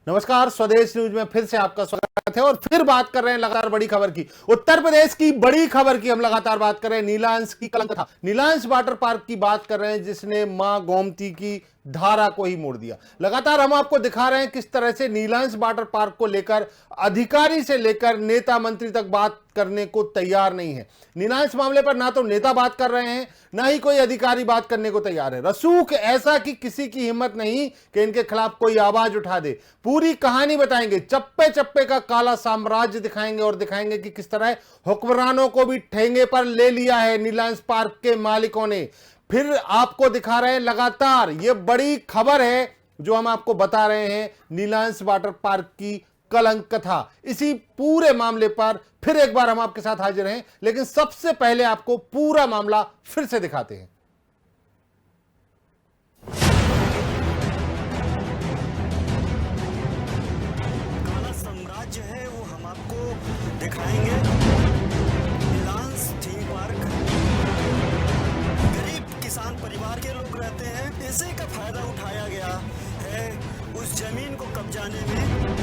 नमस्कार, स्वदेश न्यूज में फिर से आपका स्वागत है और फिर बात कर रहे हैं लगातार बड़ी खबर की। उत्तर प्रदेश की बड़ी खबर की हम लगातार बात कर रहे हैं। नीलांश की कलंक था, नीलांश वाटर पार्क की बात कर रहे हैं जिसने मां गोमती की धारा को ही मोड़ दिया। लगातार हम आपको दिखा रहे हैं किस तरह से नीलांश वाटर पार्क को लेकर अधिकारी से लेकर नेता मंत्री तक बात करने को तैयार नहीं है। नीलांश मामले पर ना तो नेता बात कर रहे हैं, ना ही कोई अधिकारी बात करने को तैयार है। रसूख ऐसा कि किसी की हिम्मत नहीं कि इनके खिलाफ कोई आवाज उठा दे। पूरी कहानी बताएंगे, चप्पे चप्पे का काला साम्राज्य दिखाएंगे और दिखाएंगे कि किस तरह हुक्मरानों को भी ठेंगे पर ले लिया है नीलांश पार्क के मालिकों ने। फिर आपको दिखा रहे हैं लगातार, ये बड़ी खबर है जो हम आपको बता रहे हैं, नीलांश वाटर पार्क की कलंक कथा। इसी पूरे मामले पर फिर एक बार हम आपके साथ हाजिर हैं, लेकिन सबसे पहले आपको पूरा मामला फिर से दिखाते हैं। काला साम्राज्य है वो हम आपको दिखाएंगे। नीलांश थीम पार्क, गरीब किसान परिवार के लोग रहते हैं, इसी का फायदा उठाया गया है उस जमीन को कब्जाने में।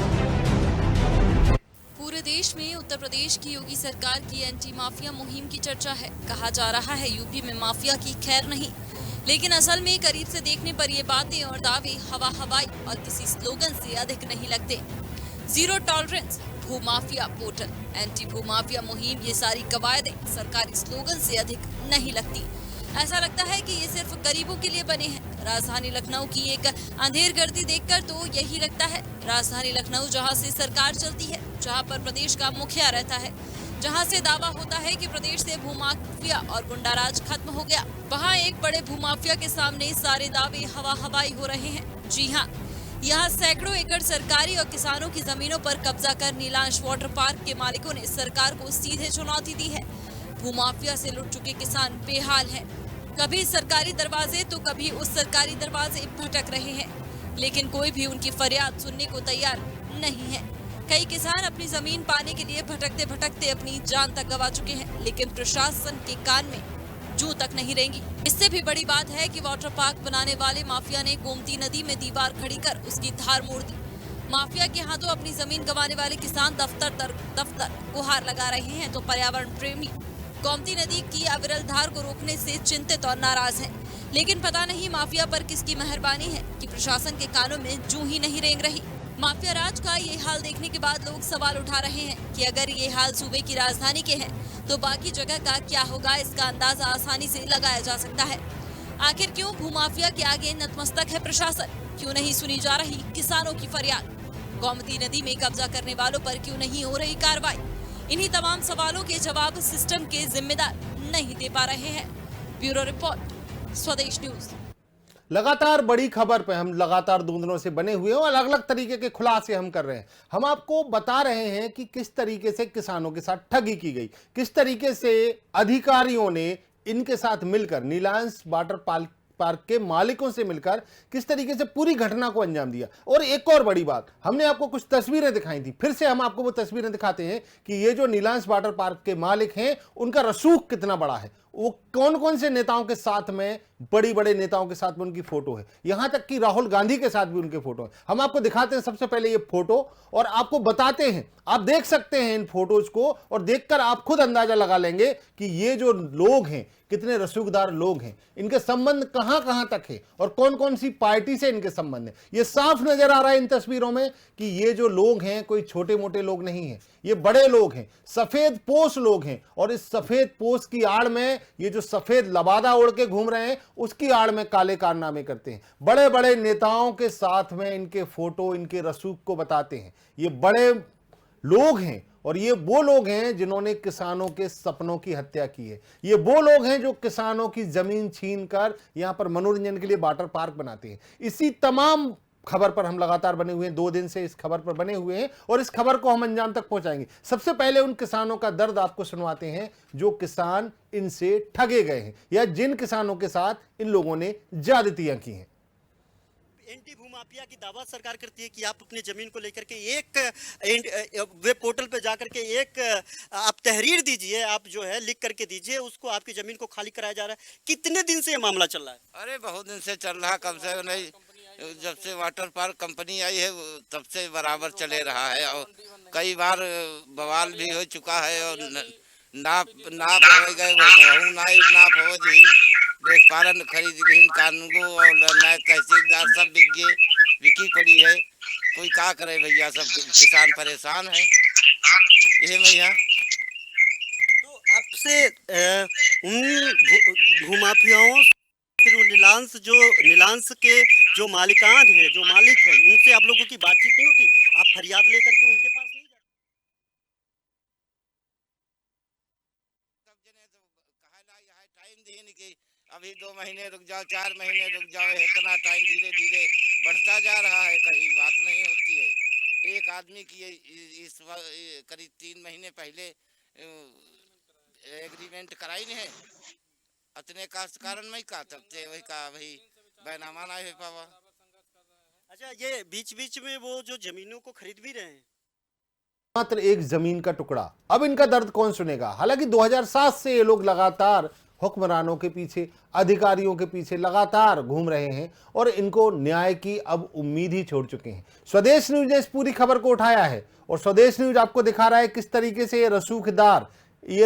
पूरे देश में उत्तर प्रदेश की योगी सरकार की एंटी माफिया मुहिम की चर्चा है। कहा जा रहा है यूपी में माफिया की खैर नहीं, लेकिन असल में करीब से देखने पर ये बातें और दावे हवा हवाई और किसी स्लोगन से अधिक नहीं लगते। जीरो टॉलरेंस, भूमाफिया पोर्टल, एंटी भूमाफिया मुहिम, ये सारी कवायदें सरकारी स्लोगन से अधिक नहीं लगती। ऐसा लगता है कि ये सिर्फ गरीबों के लिए बने हैं। राजधानी लखनऊ की एक अंधेर गर्दी देखकर तो यही लगता है। राजधानी लखनऊ जहां से सरकार चलती है, जहां पर प्रदेश का मुखिया रहता है, जहां से दावा होता है कि प्रदेश से भूमाफिया और गुंडाराज खत्म हो गया, वहां एक बड़े भूमाफिया के सामने सारे दावे हवा हवाई हो रहे हैं। जी हाँ, यहाँ सैकड़ों एकड़ सरकारी और किसानों की जमीनों पर कब्जा कर नीलांश वाटर पार्क के मालिकों ने सरकार को सीधे चुनौती दी है। भूमाफिया से लुट चुके किसान बेहाल हैं। कभी सरकारी दरवाजे तो कभी उस सरकारी दरवाजे भटक रहे हैं, लेकिन कोई भी उनकी फरियाद सुनने को तैयार नहीं है। कई किसान अपनी जमीन पाने के लिए भटकते भटकते अपनी जान तक गंवा चुके हैं, लेकिन प्रशासन के कान में जूं तक नहीं रहेंगी। इससे भी बड़ी बात है कि वाटर पार्क बनाने वाले माफिया ने गोमती नदी में दीवार खड़ी कर उसकी धार मोड़ दी। माफिया के हाथों अपनी जमीन गंवाने वाले किसान दफ्तर गुहार लगा रहे हैं, तो पर्यावरण प्रेमी गोमती नदी की अविरल धार को रोकने से चिंतित और नाराज हैं। लेकिन पता नहीं माफिया पर किसकी मेहरबानी है कि प्रशासन के कानों में जूं ही नहीं रेंग रही। माफिया राज का ये हाल देखने के बाद लोग सवाल उठा रहे हैं कि अगर ये हाल सूबे की राजधानी के हैं, तो बाकी जगह का क्या होगा। इसका अंदाजा आसानी से लगाया जा सकता है। आखिर क्यों भूमाफिया के आगे नतमस्तक है प्रशासन? क्यों नहीं सुनी जा रही किसानों की फरियाद? गोमती नदी में कब्जा करने वालों पर क्यों नहीं हो रही कार्रवाई? इन्हीं तमाम सवालों के जवाब सिस्टम के जिम्मेदार नहीं दे पा रहे हैं। ब्यूरो रिपोर्ट, स्वदेश न्यूज। लगातार बड़ी खबर पे हम लगातार 2 दिनों से बने हुए हैं और अलग अलग तरीके के खुलासे हम कर रहे हैं। हम आपको बता रहे हैं कि किस तरीके से किसानों के साथ ठगी की गई, किस तरीके से अधिकारियों ने इनके साथ मिलकर, नीलांश वाटर पार्क के मालिकों से मिलकर किस तरीके से पूरी घटना को अंजाम दिया। और एक और बड़ी बात, हमने आपको कुछ तस्वीरें दिखाई थी, फिर से हम आपको वो तस्वीरें दिखाते हैं कि ये जो नीलांश वाटर पार्क के मालिक हैं, उनका रसूख कितना बड़ा है। वो कौन कौन से नेताओं के साथ में, बड़ी बड़े नेताओं के साथ में उनकी फोटो है, यहां तक कि राहुल गांधी के साथ भी उनके फोटो है। हम आपको दिखाते हैं सबसे पहले ये फोटो और आपको बताते हैं, आप देख सकते हैं इन फोटोज को और देखकर आप खुद अंदाजा लगा लेंगे कि ये जो लोग हैं कितने रसूखदार लोग हैं, इनके संबंध कहां कहां तक है और कौन कौन सी पार्टी से इनके संबंध है। ये साफ नजर आ रहा है इन तस्वीरों में कि ये जो लोग हैं कोई छोटे मोटे लोग नहीं हैं, ये बड़े लोग हैं, सफेद पोश लोग हैं। और इस सफेद पोश की आड़ में ये जो सफेद लबादा ओढ़ के घूम रहे हैं, उसकी आड़ में काले कारनामे करते हैं। बड़े बड़े नेताओं के साथ में इनके फोटो, इनके रसूख को बताते हैं। ये बड़े लोग हैं और ये वो लोग हैं जिन्होंने किसानों के सपनों की हत्या की है। ये वो लोग हैं जो किसानों की जमीन छीनकर यहां पर मनोरंजन के लिए वाटर पार्क बनाते हैं। इसी तमाम खबर पर हम लगातार बने हुए हैं, 2 दिन से इस खबर पर बने हुए हैं और इस खबर को हम अंजाम तक पहुंचाएंगे। सबसे पहले उन किसानों का दर्द आपको सुनवाते हैं जो किसान इनसे ठगे गए हैं या जिन किसानों के साथ इन लोगों ने ज्यादतियां की हैं। एंटी भूमाफिया की दावा सरकार करती है कि आप अपनी जमीन को लेकर के एक वेब पोर्टल पे जाकर के एक आप तहरीर दीजिए, आप जो है लिख करके दीजिए, उसको आपकी जमीन को खाली कराया जा रहा है। कितने दिन से ये मामला चल रहा है? अरे बहुत दिन से चल रहा, कम से नहीं जब से वाटर पार्क कंपनी आई है तब से बराबर चले रहा है। और कई बार बवाल भी हो चुका है और नाप नाप हो गए वही नाप हो दिन पालन खरीद लीन कानून और नए तहसीलदार सब बिकी पड़ी है। कोई क्या करे भैया, सब किसान परेशान है। ये भैया तो आपसे उन भूमाफियाओं, फिर वो नीलांश के जो मालिकान हैं, जो मालिक हैं, उनसे आप लोगों की बातचीत नहीं होती? आप फरियाद लेकर के उनके पास नहीं जाते? सब जने तो कहा ना यहाँ टाइम देने की, अभी 2 महीने रुक जाओ, 4 महीने रुक जाओ, इतना टाइम धीरे धीरे बढ़ता जा रहा है, कहीं बात नहीं होती है। एक आदमी की इस करीब 3 महीने पहले एग्रीमेंट कराई नहीं है, अतने का कारण नहीं का, तब से वही का वही बैनामा नहीं हो पावा। अच्छा, ये बीच बीच में वो जो जमीनों को खरीद भी रहे हैं, मात्र एक जमीन का टुकड़ा, अब इनका दर्द कौन सुनेगा। हालांकि 2007 से ये लोग लगातार हुक्मरानों के पीछे, अधिकारियों के पीछे लगातार घूम रहे हैं और इनको न्याय की अब उम्मीद ही छोड़ चुके हैं। स्वदेश न्यूज ने इस पूरी खबर को उठाया है और स्वदेश न्यूज आपको दिखा रहा है किस तरीके से ये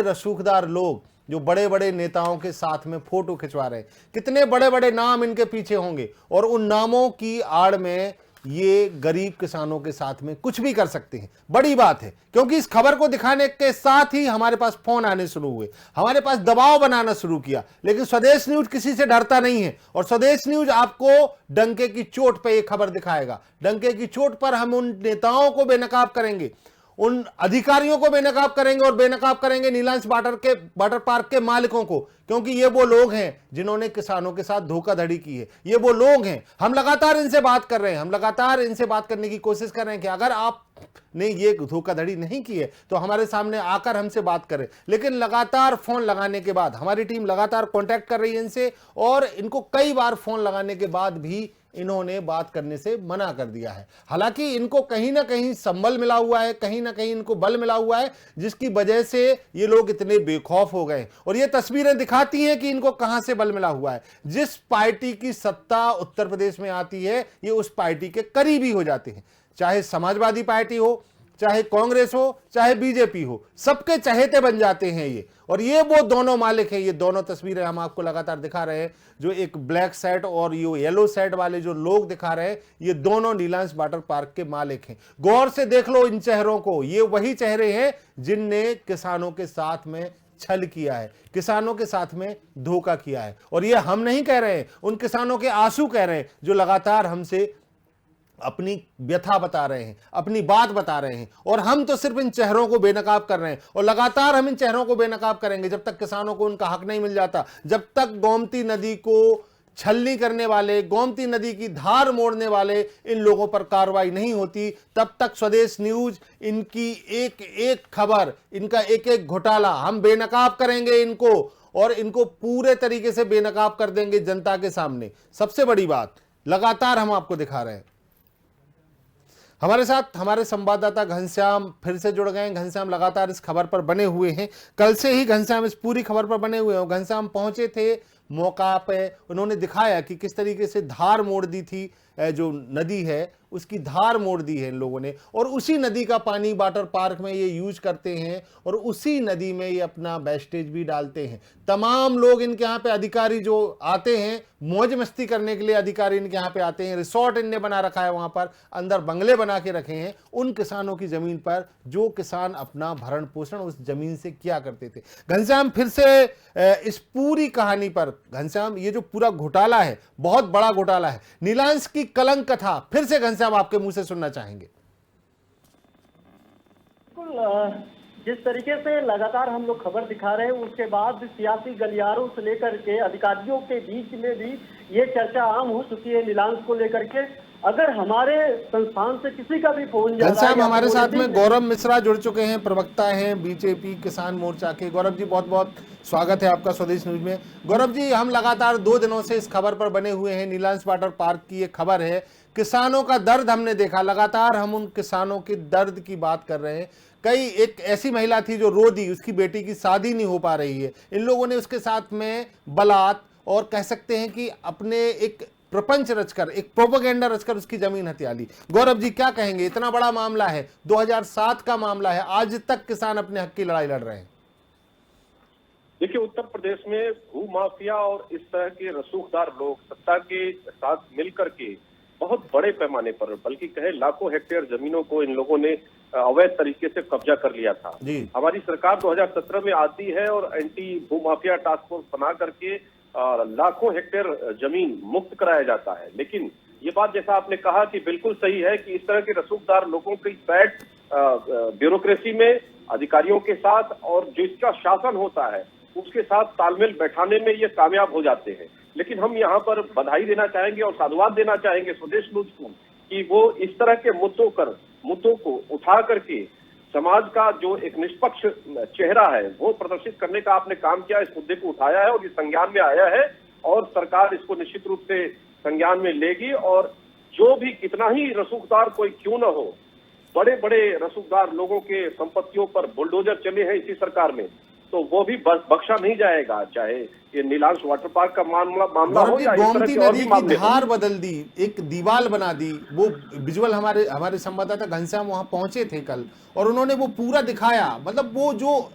रसूखदार लोग जो बड़े बड़े नेताओं के साथ में फोटो खिंचवा रहे हैं, कितने बड़े बड़े नाम इनके पीछे होंगे और उन नामों की आड़ में ये गरीब किसानों के साथ में कुछ भी कर सकते हैं। बड़ी बात है क्योंकि इस खबर को दिखाने के साथ ही हमारे पास फोन आने शुरू हुए, हमारे पास दबाव बनाना शुरू किया, लेकिन स्वदेश न्यूज किसी से डरता नहीं है और स्वदेश न्यूज आपको डंके की चोट पर यह खबर दिखाएगा। डंके की चोट पर हम उन नेताओं को बेनकाब करेंगे, उन अधिकारियों को बेनकाब करेंगे और बेनकाब करेंगे नीलांश वाटर पार्क के मालिकों को, क्योंकि ये वो लोग हैं जिन्होंने किसानों के साथ धोखाधड़ी की है। ये वो लोग हैं, हम लगातार इनसे बात कर रहे हैं, हम लगातार इनसे बात करने की कोशिश कर रहे हैं कि अगर आपने ये धोखाधड़ी नहीं की है तो हमारे सामने आकर हमसे बात करें। लेकिन लगातार फोन लगाने के बाद हमारी टीम लगातार कांटेक्ट कर रही है इनसे और इनको कई बार फोन लगाने के बाद भी इन्होंने बात करने से मना कर दिया है। हालांकि इनको कहीं ना कहीं संबल मिला हुआ है, कहीं ना कहीं इनको बल मिला हुआ है, जिसकी वजह से ये लोग इतने बेखौफ हो गए और ये तस्वीरें दिखाती हैं कि इनको कहां से बल मिला हुआ है। जिस पार्टी की सत्ता उत्तर प्रदेश में आती है ये उस पार्टी के करीबी हो जाते हैं, चाहे समाजवादी पार्टी हो, चाहे कांग्रेस हो, चाहे बीजेपी हो, सबके चहेते बन जाते हैं ये। और ये वो दोनों मालिक हैं। ये दोनों तस्वीरें हम आपको लगातार दिखा रहे हैं, जो एक ब्लैक शर्ट और ये येलो शर्ट वाले जो लोग दिखा रहे हैं, ये दोनों नीलांश वाटर पार्क के मालिक हैं। गौर से देख लो इन चेहरों को, ये वही चेहरे हैं जिनने किसानों के साथ में छल किया है, किसानों के साथ में धोखा किया है। और ये हम नहीं कह रहे हैं, उन किसानों के आंसू कह रहे हैं जो लगातार हमसे अपनी व्यथा बता रहे हैं, अपनी बात बता रहे हैं। और हम तो सिर्फ इन चेहरों को बेनकाब कर रहे हैं और लगातार हम इन चेहरों को बेनकाब करेंगे जब तक किसानों को उनका हक नहीं मिल जाता, जब तक गोमती नदी को छलनी करने वाले, गोमती नदी की धार मोड़ने वाले इन लोगों पर कार्रवाई नहीं होती, तब तक स्वदेश न्यूज इनकी एक एक खबर, इनका एक एक घोटाला हम बेनकाब करेंगे इनको और इनको पूरे तरीके से बेनकाब कर देंगे जनता के सामने। सबसे बड़ी बात लगातार हम आपको दिखा रहे हैं। हमारे साथ हमारे संवाददाता घनश्याम फिर से जुड़ गए हैं। घनश्याम लगातार इस खबर पर बने हुए हैं, कल से ही घनश्याम इस पूरी खबर पर बने हुए हैं। घनश्याम पहुंचे थे मौका पे, उन्होंने दिखाया कि किस तरीके से धार मोड़ दी थी, जो नदी है उसकी धार मोड़ दी है इन लोगों ने और उसी नदी का पानी वाटर पार्क में ये यूज करते हैं और उसी नदी में ये अपना वेस्टेज भी डालते हैं। तमाम लोग इनके यहाँ पे अधिकारी जो आते हैं मौज मस्ती करने के लिए, अधिकारी इनके यहाँ पे आते हैं, रिसोर्ट इनने बना रखा है, वहां पर अंदर बंगले बना के रखे हैं उन किसानों की जमीन पर जो किसान अपना भरण पोषण उस जमीन से किया करते थे। घनश्याम फिर से इस पूरी कहानी पर, घनश्याम ये जो पूरा घोटाला है बहुत बड़ा घोटाला है, नीलांश की कलंक कथा फिर से घनश्याम आपके मुंह से सुनना चाहेंगे। जिस तरीके से लगातार हम लोग खबर दिखा रहे हैं, उसके बाद सियासी गलियारों से लेकर के अधिकारियों के बीच में भी ये चर्चा आम हो चुकी है नीलांश को लेकर के। अगर हमारे संस्थान से किसी का भी फोन जा रहा है, हमारे साथ में गौरव मिश्रा जुड़ चुके हैं, प्रवक्ता हैं बीजेपी किसान मोर्चा के। गौरव जी बहुत बहुत स्वागत है आपका स्वदेश न्यूज में। गौरव जी, हम लगातार 2 दिनों से इस खबर पर बने हुए हैं। नीलांश वाटर पार्क की ये खबर है, किसानों का दर्द हमने देखा, लगातार हम उन किसानों के दर्द की बात कर रहे हैं। कई एक ऐसी महिला थी जो रो दी, उसकी बेटी की शादी नहीं हो पा रही है, इन लोगों ने उसके साथ में बलात् और कह सकते हैं कि अपने एक प्रपंच रचकर, एक प्रोपेगेंडा रचकर उसकी जमीन हथिया ली। गौरव जी क्या कहेंगे, इतना बड़ा मामला है, 2007 का मामला है, आज तक किसान अपने हक की लड़ाई लड़ रहे हैं। देखिए, उत्तर प्रदेश में भू माफिया और इस तरह के रसूखदार लोग सत्ता के साथ मिलकर के बहुत बड़े पैमाने पर, बल्कि कहे लाखों हेक्टेयर जमीनों को इन लोगों ने अवैध तरीके से कब्जा कर लिया था। हमारी सरकार 2017 में आती है और एंटी भू माफिया टास्क फोर्स बना करके लाखों हेक्टेयर जमीन मुक्त कराया जाता है। लेकिन ये बात जैसा आपने कहा कि बिल्कुल सही है कि इस तरह के रसूखदार लोगों की बैठ ब्यूरोक्रेसी में अधिकारियों के साथ और जो इसका शासन होता है उसके साथ तालमेल बैठाने में ये कामयाब हो जाते हैं। लेकिन हम यहाँ पर बधाई देना चाहेंगे और साधुवाद देना चाहेंगे स्वदेश न्यूज को कि वो इस तरह के मुद्दों को उठा करके समाज का जो एक निष्पक्ष चेहरा है वो प्रदर्शित करने का आपने काम किया, इस मुद्दे को उठाया है और ये संज्ञान में आया है और सरकार इसको निश्चित रूप से संज्ञान में लेगी। और जो भी कितना ही रसूखदार कोई क्यों न हो, बड़े बड़े रसूखदार लोगों के संपत्तियों पर बुलडोजर चले हैं इसी सरकार में, तो वो भी बख्शा नहीं जाएगा, चाहे ये नीलांश वाटर पार्क का मामला हो या गोमती नदी की धार बदल दी, एक दीवार बना दी। वो विजुअल हमारे संवाददाता घनश्याम वहां पहुंचे थे कल और उन्होंने वो पूरा दिखाया। मतलब वो जो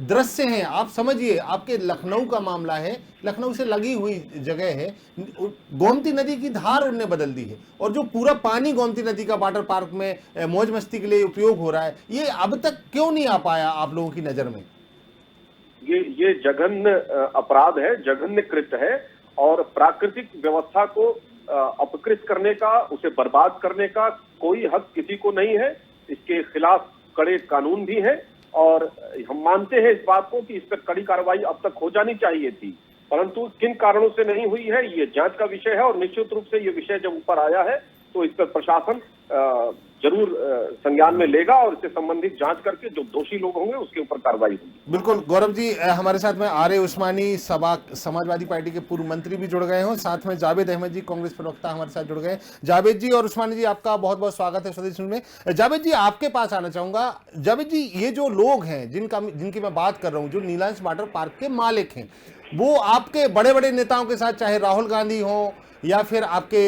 दृश्य हैं, आप समझिए, आपके लखनऊ का मामला है, लखनऊ से लगी हुई जगह है, गोमती नदी की धार उनने बदल दी है और जो पूरा पानी गोमती नदी का वाटर पार्क में मौज मस्ती के लिए उपयोग हो रहा है, ये अब तक क्यों नहीं आ पाया आप लोगों की नजर में? ये जघन्य अपराध है, जघन्य कृत्य है और प्राकृतिक व्यवस्था को अपकृत करने का, उसे बर्बाद करने का कोई हक किसी को नहीं है। इसके खिलाफ कड़े कानून भी हैं और हम मानते हैं इस बात को कि इस पर कड़ी कार्रवाई अब तक हो जानी चाहिए थी, परंतु किन कारणों से नहीं हुई है ये जांच का विषय है। और निश्चित रूप से ये विषय जब ऊपर आया है तो इस पर प्रशासन जरूर संज्ञान में लेगा और इससे संबंधित जांच करके जो दोषी लोग होंगे उसके ऊपर कार्रवाई होगी। बिल्कुल। गौरव जी, हमारे साथ में R A Usmani Samajwadi party के पूर्व मंत्री भी जुड़ गए हैं, साथ में जावेद अहमद जी कांग्रेस प्रवक्ता हमारे साथ जुड़ गए। जावेद जी और उस्मानी जी, आपका बहुत बहुत स्वागत है स्वदेश न्यूज में। जावेद जी, आपके पास आना चाहूंगा। जावेद जी, ये जो लोग हैं जिनकी मैं बात कर रहा हूँ, जो नीलांश वाटर पार्क के मालिक हैं, वो आपके बड़े बड़े नेताओं के साथ, चाहे राहुल गांधी हो या फिर आपके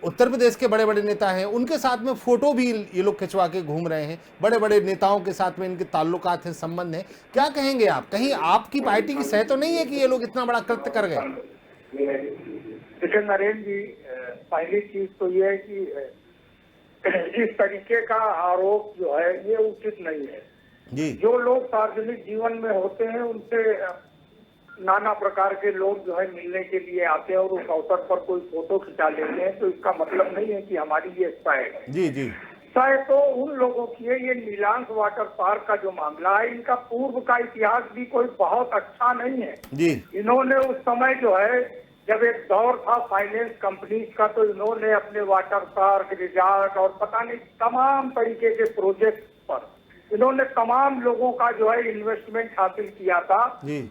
उत्तर प्रदेश के बड़े बड़े नेता हैं, उनके साथ में फोटो भी ये लोग खिंचवा के घूम रहे हैं। बड़े बड़े नेताओं के साथ में इनके ताल्लुकात हैं, संबंध हैं। क्या कहेंगे आप, कहीं आपकी पार्टी की सह तो नहीं है कि ये लोग इतना बड़ा कृत्य कर गए? देखिए नरेंद्र जी, पहली चीज तो ये है कि इस तरीके का आरोप जो है ये उचित नहीं है जी। जो लोग सार्वजनिक जीवन में होते हैं उनसे नाना प्रकार के लोग जो है मिलने के लिए आते हैं और उस अवसर पर कोई फोटो खिंचा लेते हैं, तो इसका मतलब नहीं है कि हमारी ये सह है जी जी। सह तो उन लोगों की है। ये नीलांश वाटर पार्क का जो मामला है, इनका पूर्व का इतिहास भी कोई बहुत अच्छा नहीं है जी। इन्होंने उस समय जो है जब एक दौर था फाइनेंस कंपनीज का, तो इन्होंने अपने वाटर पार्क, रिजॉर्ट और पता नहीं तमाम तरीके के प्रोजेक्ट पर इन्होंने तमाम लोगों का जो है इन्वेस्टमेंट हासिल किया था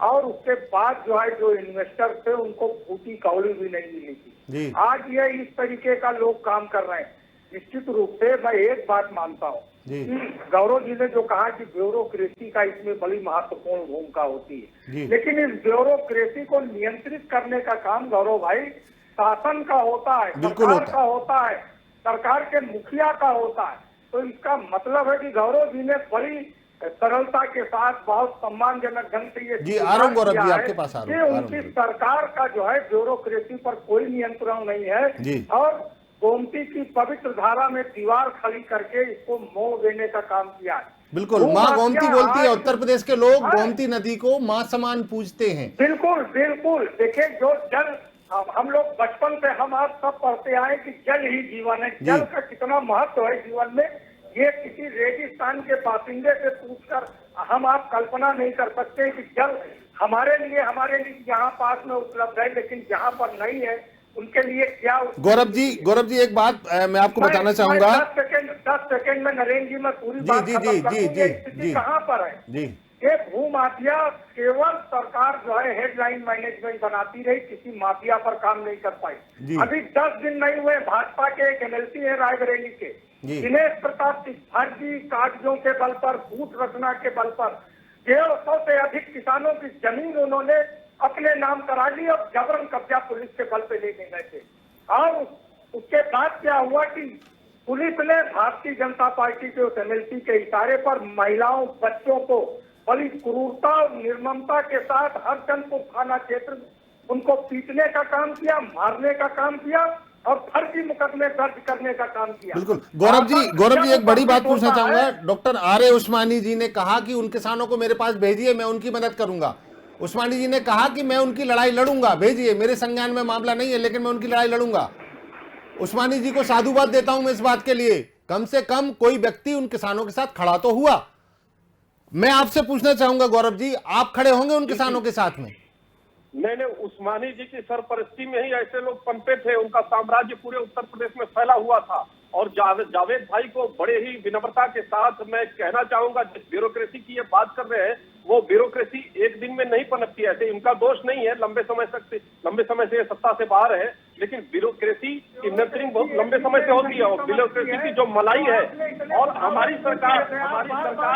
और उसके बाद जो है जो इन्वेस्टर थे उनको फूटी कौड़ी भी नहीं मिली थी। आज ये इस तरीके का लोग काम कर रहे हैं। निश्चित रूप से मैं एक बात मानता हूँ कि गौरव जी ने जो कहा कि ब्यूरोक्रेसी का इसमें बड़ी महत्वपूर्ण भूमिका होती है, लेकिन इस ब्यूरोक्रेसी को नियंत्रित करने का काम गौरव भाई शासन का होता है, सरकार का होता है, सरकार के मुखिया का होता है। तो इसका मतलब है कि गौरव जी ने बड़ी सरलता के साथ बहुत सम्मानजनक ढंग से ये जी आ रहा हूं गौरव जी आपके पास आ रहा हूं। उनकी सरकार का जो है ब्यूरोक्रेसी पर कोई नियंत्रण नहीं है और गोमती की पवित्र धारा में दीवार खड़ी करके इसको मोड़ देने का काम किया है। बिल्कुल, माँ गोमती बोलती है, उत्तर प्रदेश के लोग गोमती नदी को माँ समान पूजते हैं। बिल्कुल बिल्कुल। देखिए, जो जल हम लोग बचपन से हम आप सब पढ़ते आए कि जल ही जीवन है, जल का कितना महत्व है जीवन में, ये किसी रेगिस्तान के बासिंदे से पूछकर हम आप कल्पना नहीं कर सकते कि जल हमारे लिए यहाँ पास में उपलब्ध है, लेकिन जहाँ पर नहीं है उनके लिए क्या। गौरव जी एक बात मैं आपको बताना चाहूंगा। 10 सेकंड में नरेंद्र जी मैं पूरी बात जी कहाँ पर है जी। ये भू माफिया केवल सरकार जो है हेडलाइन मैनेजमेंट बनाती रही, किसी माफिया पर काम नहीं कर पाई। अभी 10 दिन नहीं हुए, भाजपा के एक एमएलसी है रायबरेली के, दिनेश प्रताप फर्जी कागजों के बल पर, झूठ रचना के बल पर 150 से अधिक किसानों की जमीन उन्होंने अपने नाम करा ली और जबरन कब्जा पुलिस के बल पे लेके गए थे। और उसके बाद क्या हुआ कि पुलिस ने भारतीय जनता पार्टी के उस एमएलसी के इशारे पर महिलाओं बच्चों को बड़ी क्रूरता और निर्ममता के साथ हरचंदपुर थाना क्षेत्र में उनको पीटने का काम किया, मारने का काम किया और फर्जी मुकदमे दर्ज करने का काम किया। बिल्कुल। गौरव जी एक बड़ी बात पूछना चाहूंगा। Doctor R.A.. उस्मानी जी ने कहा कि उन किसानों को मेरे पास भेजिए, मैं उनकी मदद करूंगा। उस्मानी जी ने कहा कि मैं उनकी लड़ाई लड़ूंगा, भेजिए, मेरे संज्ञान में मामला नहीं है, लेकिन मैं उनकी लड़ाई लड़ूंगा। उस्मानी जी को साधुवाद देता हूं मैं इस बात के लिए, कम से कम कोई व्यक्ति उन किसानों के साथ खड़ा तो हुआ। मैं आपसे पूछना चाहूंगा गौरव जी, आप खड़े होंगे उन किसानों के साथ में? मैंने उस्मानी जी की सरपरस्ती में ही ऐसे लोग पनपे थे, उनका साम्राज्य पूरे उत्तर प्रदेश में फैला हुआ था। और जावेद भाई को बड़े ही विनम्रता के साथ मैं कहना चाहूंगा, जिस ब्यूरोक्रेसी की ये बात कर रहे हैं, वो ब्यूरोक्रेसी एक दिन में नहीं पनपती है। ऐसे इनका दोष नहीं है, लंबे समय से सत्ता से बाहर है, लेकिन ब्यूरोक्रेसी की नर्सरिंग बहुत लंबे समय से होती है। और ब्यूरोक्रेसी की जो मलाई है और हमारी सरकार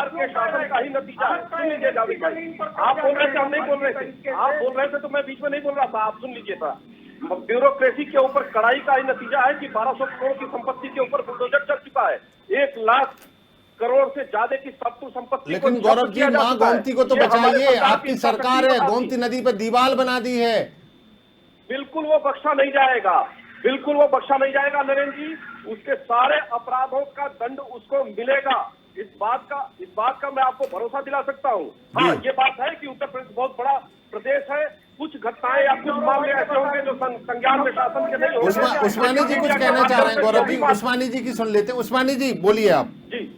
के शासन का ही नतीजा है। सुन लीजिए जावेद भाई, आप बोल रहे थे, हम नहीं बोल रहे थे, आप बोल रहे थे तो मैं बीच में नहीं बोल रहा था, आप सुन लीजिए था। ब्यूरोक्रेसी के ऊपर कड़ाई का ही नतीजा है कि 1200 करोड़ की संपत्ति के ऊपर बुलडोजर चल चुका है। 1 लाख करोड़ से ज्यादा की शत्रु संपत्ति। लेकिन गौरव जी, मां गोमती को तो बचाइए, आपकी सरकार है, गोमती नदी पर दीवार बना दी है। बिल्कुल वो बख्शा नहीं जाएगा, बिल्कुल वो बख्शा नहीं जाएगा नरेंद्र जी। उसके सारे अपराधों का दंड उसको मिलेगा, इस बात का मैं आपको भरोसा दिला सकता हूँ। हाँ, ये बात है कि उत्तर प्रदेश बहुत बड़ा प्रदेश है, कुछ घटनाएं या कुछ मामले ऐसे होंगे जो संज्ञान में शासन के नहीं होंगे। उस्मानी जी कुछ कहना चाह रहे हैं गौरव जी, उस्मानी जी की सुन लेते हैं। उस्मानी जी बोलिए आप। जी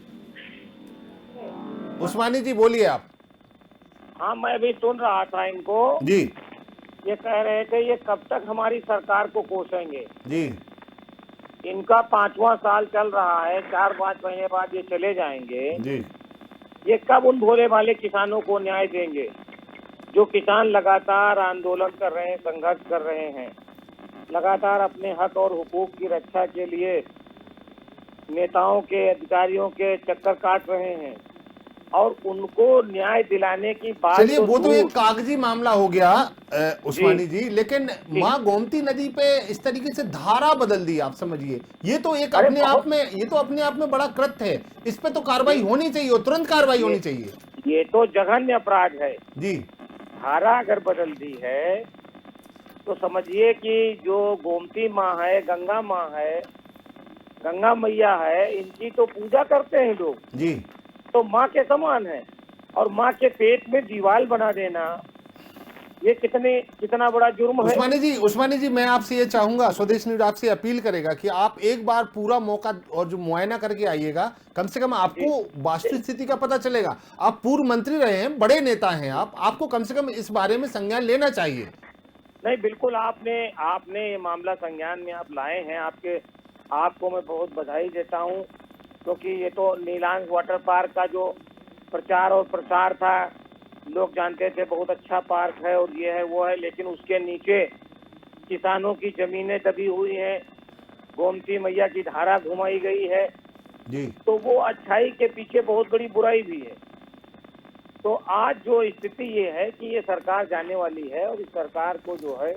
उस्मानी जी बोलिए आप। हाँ, मैं भी सुन रहा था इनको जी। ये कह रहे थे ये कब तक हमारी सरकार को कोसेंगे जी। इनका 5वां साल चल रहा है, 4-5 महीने बाद ये चले जाएंगे जी। ये कब उन भोले भाले किसानों को न्याय देंगे? जो किसान लगातार आंदोलन कर रहे हैं, संघर्ष कर रहे हैं, लगातार अपने हक और हुकूक की रक्षा के लिए नेताओं के, अधिकारियों के चक्कर काट रहे हैं और उनको न्याय दिलाने की बात। चलिए, वो तो एक कागजी मामला हो गया उस्मानी जी, लेकिन मां गोमती नदी पे इस तरीके से धारा बदल दी, आप समझिए, ये तो एक अपने आप में बड़ा कृत्य है। इस पे तो कार्रवाई होनी चाहिए और तुरंत कार्रवाई होनी चाहिए। ये तो जघन्य अपराध है जी। धारा अगर बदल दी है तो समझिए कि जो गोमती माँ है, गंगा माँ है, गंगा मैया है, इनकी तो पूजा करते हैं लोग जी, तो माँ के समान है। और माँ के पेट में दीवार बना देना ये कितना बड़ा जुर्म है। उस्मानी जी मैं आपसे ये चाहूंगा, स्वदेश न्यूज आपसे अपील करेगा कि आप एक बार पूरा मौका और जो मुआयना करके आइएगा, कम से कम आपको वास्तविक स्थिति का पता चलेगा। आप पूर्व मंत्री रहे हैं, बड़े नेता हैं आपको कम से कम इस बारे में संज्ञान लेना चाहिए। नहीं, बिल्कुल आपने ये मामला संज्ञान में आप लाए हैं, आपको मैं बहुत बधाई देता हूँ, क्योंकि ये तो नीलांश वाटर पार्क का जो प्रचार और प्रसार था, लोग जानते थे बहुत अच्छा पार्क है और ये है वो है, लेकिन उसके नीचे किसानों की जमीनें दबी हुई हैं, गोमती मैया की धारा घुमाई गई है जी। तो वो अच्छाई के पीछे बहुत बड़ी बुराई भी है। तो आज जो स्थिति ये है कि ये सरकार जाने वाली है और इस सरकार को जो है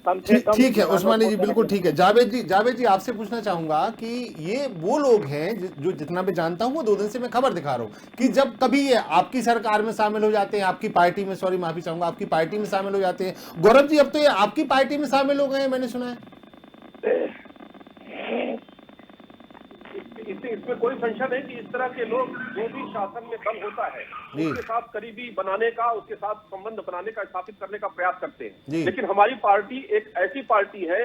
कम से कम। ठीक है उस्मानी जी, बिल्कुल ठीक है। जावेद जी आपसे पूछना चाहूंगा कि ये वो लोग हैं जो जितना भी जानता हूं, वो 2 दिन से मैं खबर दिखा रहा हूं कि जब कभी ये आपकी सरकार में शामिल हो जाते हैं, आपकी पार्टी में, सॉरी माफी चाहूंगा, आपकी पार्टी में शामिल हो जाते हैं। गौरव जी, अब तो ये आपकी पार्टी में शामिल हो गए हैं, मैंने सुना है। इसमें कोई संशय नहीं कि इस तरह के लोग जो भी शासन में दल होता है उसके साथ करीबी बनाने का, उसके साथ संबंध बनाने का, स्थापित करने का प्रयास करते हैं। लेकिन हमारी पार्टी एक ऐसी पार्टी है,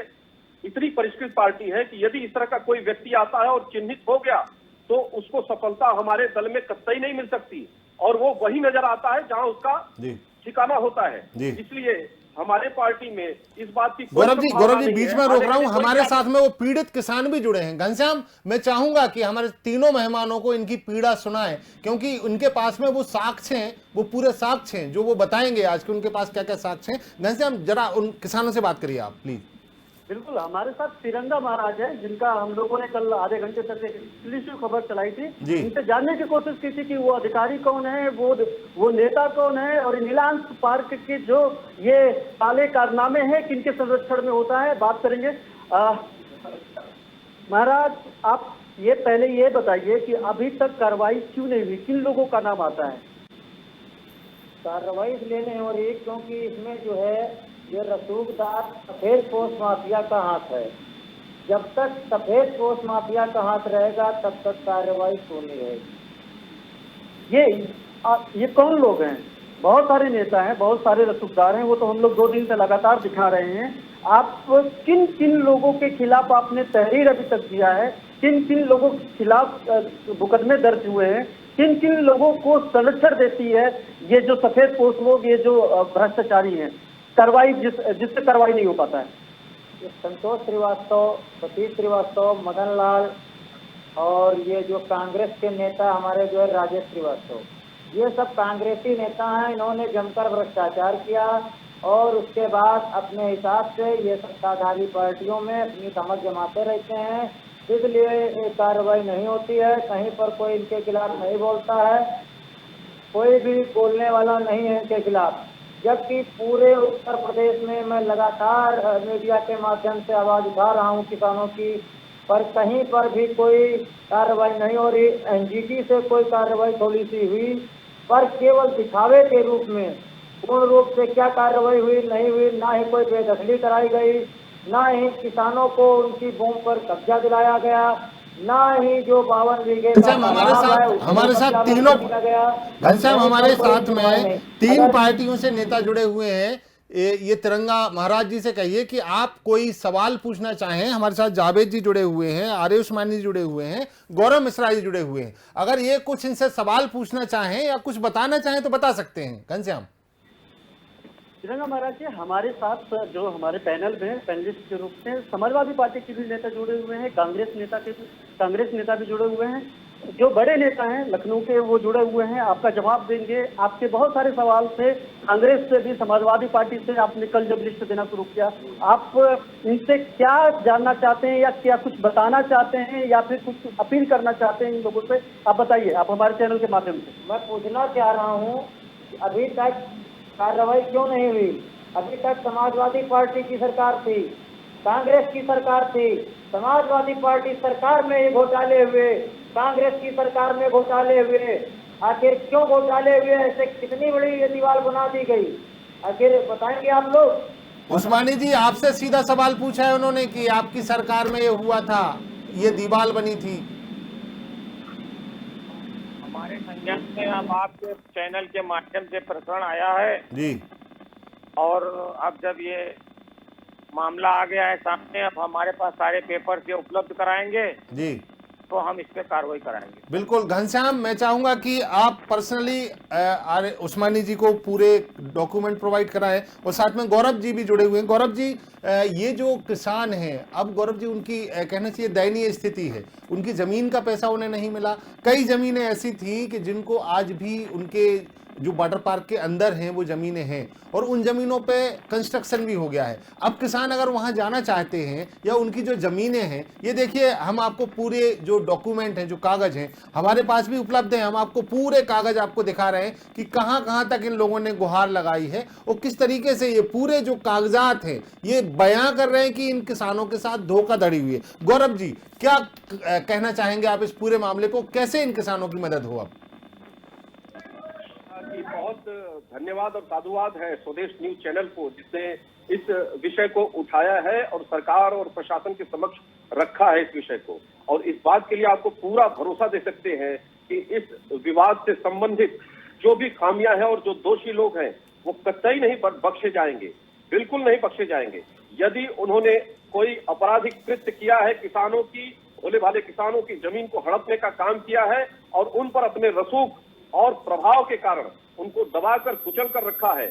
इतनी परिष्कृत पार्टी है कि यदि इस तरह का कोई व्यक्ति आता है और चिन्हित हो गया तो उसको सफलता हमारे दल में कतई नहीं मिल सकती, और वो वही नजर आता है जहां उसका ठिकाना होता है। इसलिए हमारे पार्टी में इस बात की गौरव जी बीच में रोक रहा हूं, हमारे साथ में वो पीड़ित किसान भी जुड़े हैं। घनश्याम, मैं चाहूंगा कि हमारे तीनों मेहमानों को इनकी पीड़ा सुनाएं, क्योंकि उनके पास में वो साक्ष्य हैं, वो पूरे साक्ष्य हैं जो वो बताएंगे आज के उनके पास क्या क्या साक्ष्य हैं। घनश्याम, जरा उन किसानों से बात करिए आप प्लीज। बिल्कुल, हमारे साथ तिरंगा महाराज है, जिनका हम लोगों ने कल आधे घंटे तक एक एक्सक्लूसिव खबर चलाई थी। इनसे जानने की कोशिश की थी कि वो अधिकारी कौन है, वो नेता कौन है, और नीलांश पार्क के जो ये काले कारनामे हैं किनके संरक्षण में होता है, बात करेंगे। महाराज, आप ये पहले ये बताइए कि अभी तक कार्रवाई क्यों नहीं हुई, किन लोगों का नाम आता है? कार्रवाई इसलिए नहीं हो रही क्योंकि इसमें जो है ये रसूखदार सफेद पोश माफिया का हाथ है। जब तक सफेद पोश माफिया का हाथ रहेगा तब तक कार्रवाई होनी रहेगी। ये कौन लोग हैं? बहुत सारे नेता हैं, बहुत सारे रसूखदार हैं, वो तो हम लोग 2 दिन से लगातार दिखा रहे हैं। आप किन किन लोगों के खिलाफ आपने तहरीर अभी तक दिया है? किन किन लोगों के खिलाफ मुकदमे दर्ज हुए हैं? किन किन लोगों को संरक्षण देती है ये जो सफेद पोश लोग, ये जो भ्रष्टाचारी हैं? कार्रवाई जिससे कार्रवाई नहीं हो पाता है। ये संतोष श्रीवास्तव, सतीश श्रीवास्तव, मदन लाल और ये जो कांग्रेस के नेता हमारे जो है राजेश श्रीवास्तव, ये सब कांग्रेसी नेता हैं। इन्होंने जमकर भ्रष्टाचार किया और उसके बाद अपने हिसाब से ये सत्ताधारी पार्टियों में अपनी धमक जमाते रहते हैं, इसलिए कार्रवाई नहीं होती है। कहीं पर कोई इनके खिलाफ नहीं बोलता है, कोई भी बोलने वाला नहीं है इनके खिलाफ। जबकि पूरे उत्तर प्रदेश में मैं लगातार मीडिया के माध्यम से आवाज़ उठा रहा हूँ किसानों की, पर कहीं पर भी कोई कार्रवाई नहीं हो रही। एनजीटी से कोई कार्रवाई थोड़ी सी हुई, पर केवल दिखावे के रूप में। पूर्ण रूप से क्या कार्रवाई हुई नहीं हुई, ना ही कोई बेदखली कराई गई, ना ही किसानों को उनकी भूमि पर कब्जा दिलाया गया, ना ही जो 52 बीघे हमारे साथ तीनों घनश्याम हमारे साथ में 3 पार्टियों से नेता जुड़े हुए हैं। ये तिरंगा महाराज जी से कहिए कि आप कोई सवाल पूछना चाहें। हमारे साथ जावेद जी जुड़े हुए हैं, आर्य उस्मानी जी जुड़े हुए हैं, गौरव मिश्रा जी जुड़े हुए हैं। अगर ये कुछ इनसे सवाल पूछना चाहें या कुछ बताना चाहें तो बता सकते हैं। घनश्याम। तिरंगा महाराज जी, हमारे साथ जो हमारे पैनल में पैनलिस्ट के रूप में समाजवादी पार्टी के भी नेता जुड़े हुए हैं, कांग्रेस नेता भी जुड़े हुए हैं, जो बड़े नेता हैं लखनऊ के वो जुड़े हुए हैं। आपका जवाब देंगे। आपके बहुत सारे सवाल थे, कांग्रेस से भी, समाजवादी पार्टी से आपने कल जब लिस्ट देना शुरू किया, आप इनसे क्या जानना चाहते हैं या क्या कुछ बताना चाहते हैं या फिर कुछ अपील करना चाहते हैं इन लोगों से? आप बताइए, आप हमारे चैनल के माध्यम से। मैं पूछना चाह रहा हूँ कि अभी तक कार्रवाई क्यों नहीं हुई? अभी तक समाजवादी पार्टी की सरकार थी, कांग्रेस की सरकार थी, समाजवादी पार्टी सरकार में ये घोटाले हुए, कांग्रेस की सरकार में घोटाले हुए। आखिर क्यों घोटाले हुए? ऐसे कितनी बड़ी ये दीवार बना दी गई, आखिर बताएंगे आप लोग? उस्मानी जी, आपसे सीधा सवाल पूछा है उन्होंने कि आपकी सरकार में ये हुआ था, ये दीवार बनी थी। हमारे संज्ञान में अब आपके चैनल के माध्यम से प्रकरण आया है जी, और अब जब ये मामला आ गया है सामने, अब हमारे पास सारे पेपर से उपलब्ध कराएंगे जी, तो हम इस पे कार्रवाई कराएंगे। बिल्कुल। घनश्याम, मैं चाहूंगा कि आप पर्सनली उस्मानी जी को पूरे डॉक्यूमेंट प्रोवाइड कराएं और साथ में गौरव जी भी जुड़े हुए हैं। गौरव जी, ये जो किसान हैं, अब गौरव जी उनकी कहना चाहिए दयनीय स्थिति है, उनकी जमीन का पैसा उन्हें नहीं मिला। कई जमीनें ऐसी थी कि जिनको आज भी उनके जो वाटर पार्क के अंदर हैं वो जमीनें हैं और उन जमीनों पे कंस्ट्रक्शन भी हो गया है। अब किसान अगर वहां जाना चाहते हैं या उनकी जो जमीनें हैं, ये देखिए, हम आपको पूरे जो डॉक्यूमेंट हैं, जो कागज हैं, हमारे पास भी उपलब्ध हैं। हम आपको पूरे कागज आपको दिखा रहे हैं कि कहां कहां तक इन लोगों ने गुहार लगाई है और किस तरीके से ये पूरे जो कागजात हैं ये बयां कर रहे हैं कि इन किसानों के साथ धोखाधड़ी हुई है। गौरव जी, क्या कहना चाहेंगे आप इस पूरे मामले को, कैसे इन किसानों की मदद हो? अब बहुत धन्यवाद और साधुवाद है स्वदेश न्यूज चैनल को, जिसने इस विषय को उठाया है और सरकार और प्रशासन के समक्ष रखा है इस विषय को। और इस बात के लिए आपको पूरा भरोसा दे सकते हैं कि इस विवाद से संबंधित जो भी खामियां हैं और जो दोषी लोग हैं वो कतई नहीं बख्शे जाएंगे, बिल्कुल नहीं बख्शे जाएंगे। यदि उन्होंने कोई आपराधिक कृत्य किया है, किसानों की, भोले भाले किसानों की जमीन को हड़पने का काम किया है और उन पर अपने रसूख और प्रभाव के कारण उनको दबाकर कुचल कर रखा है,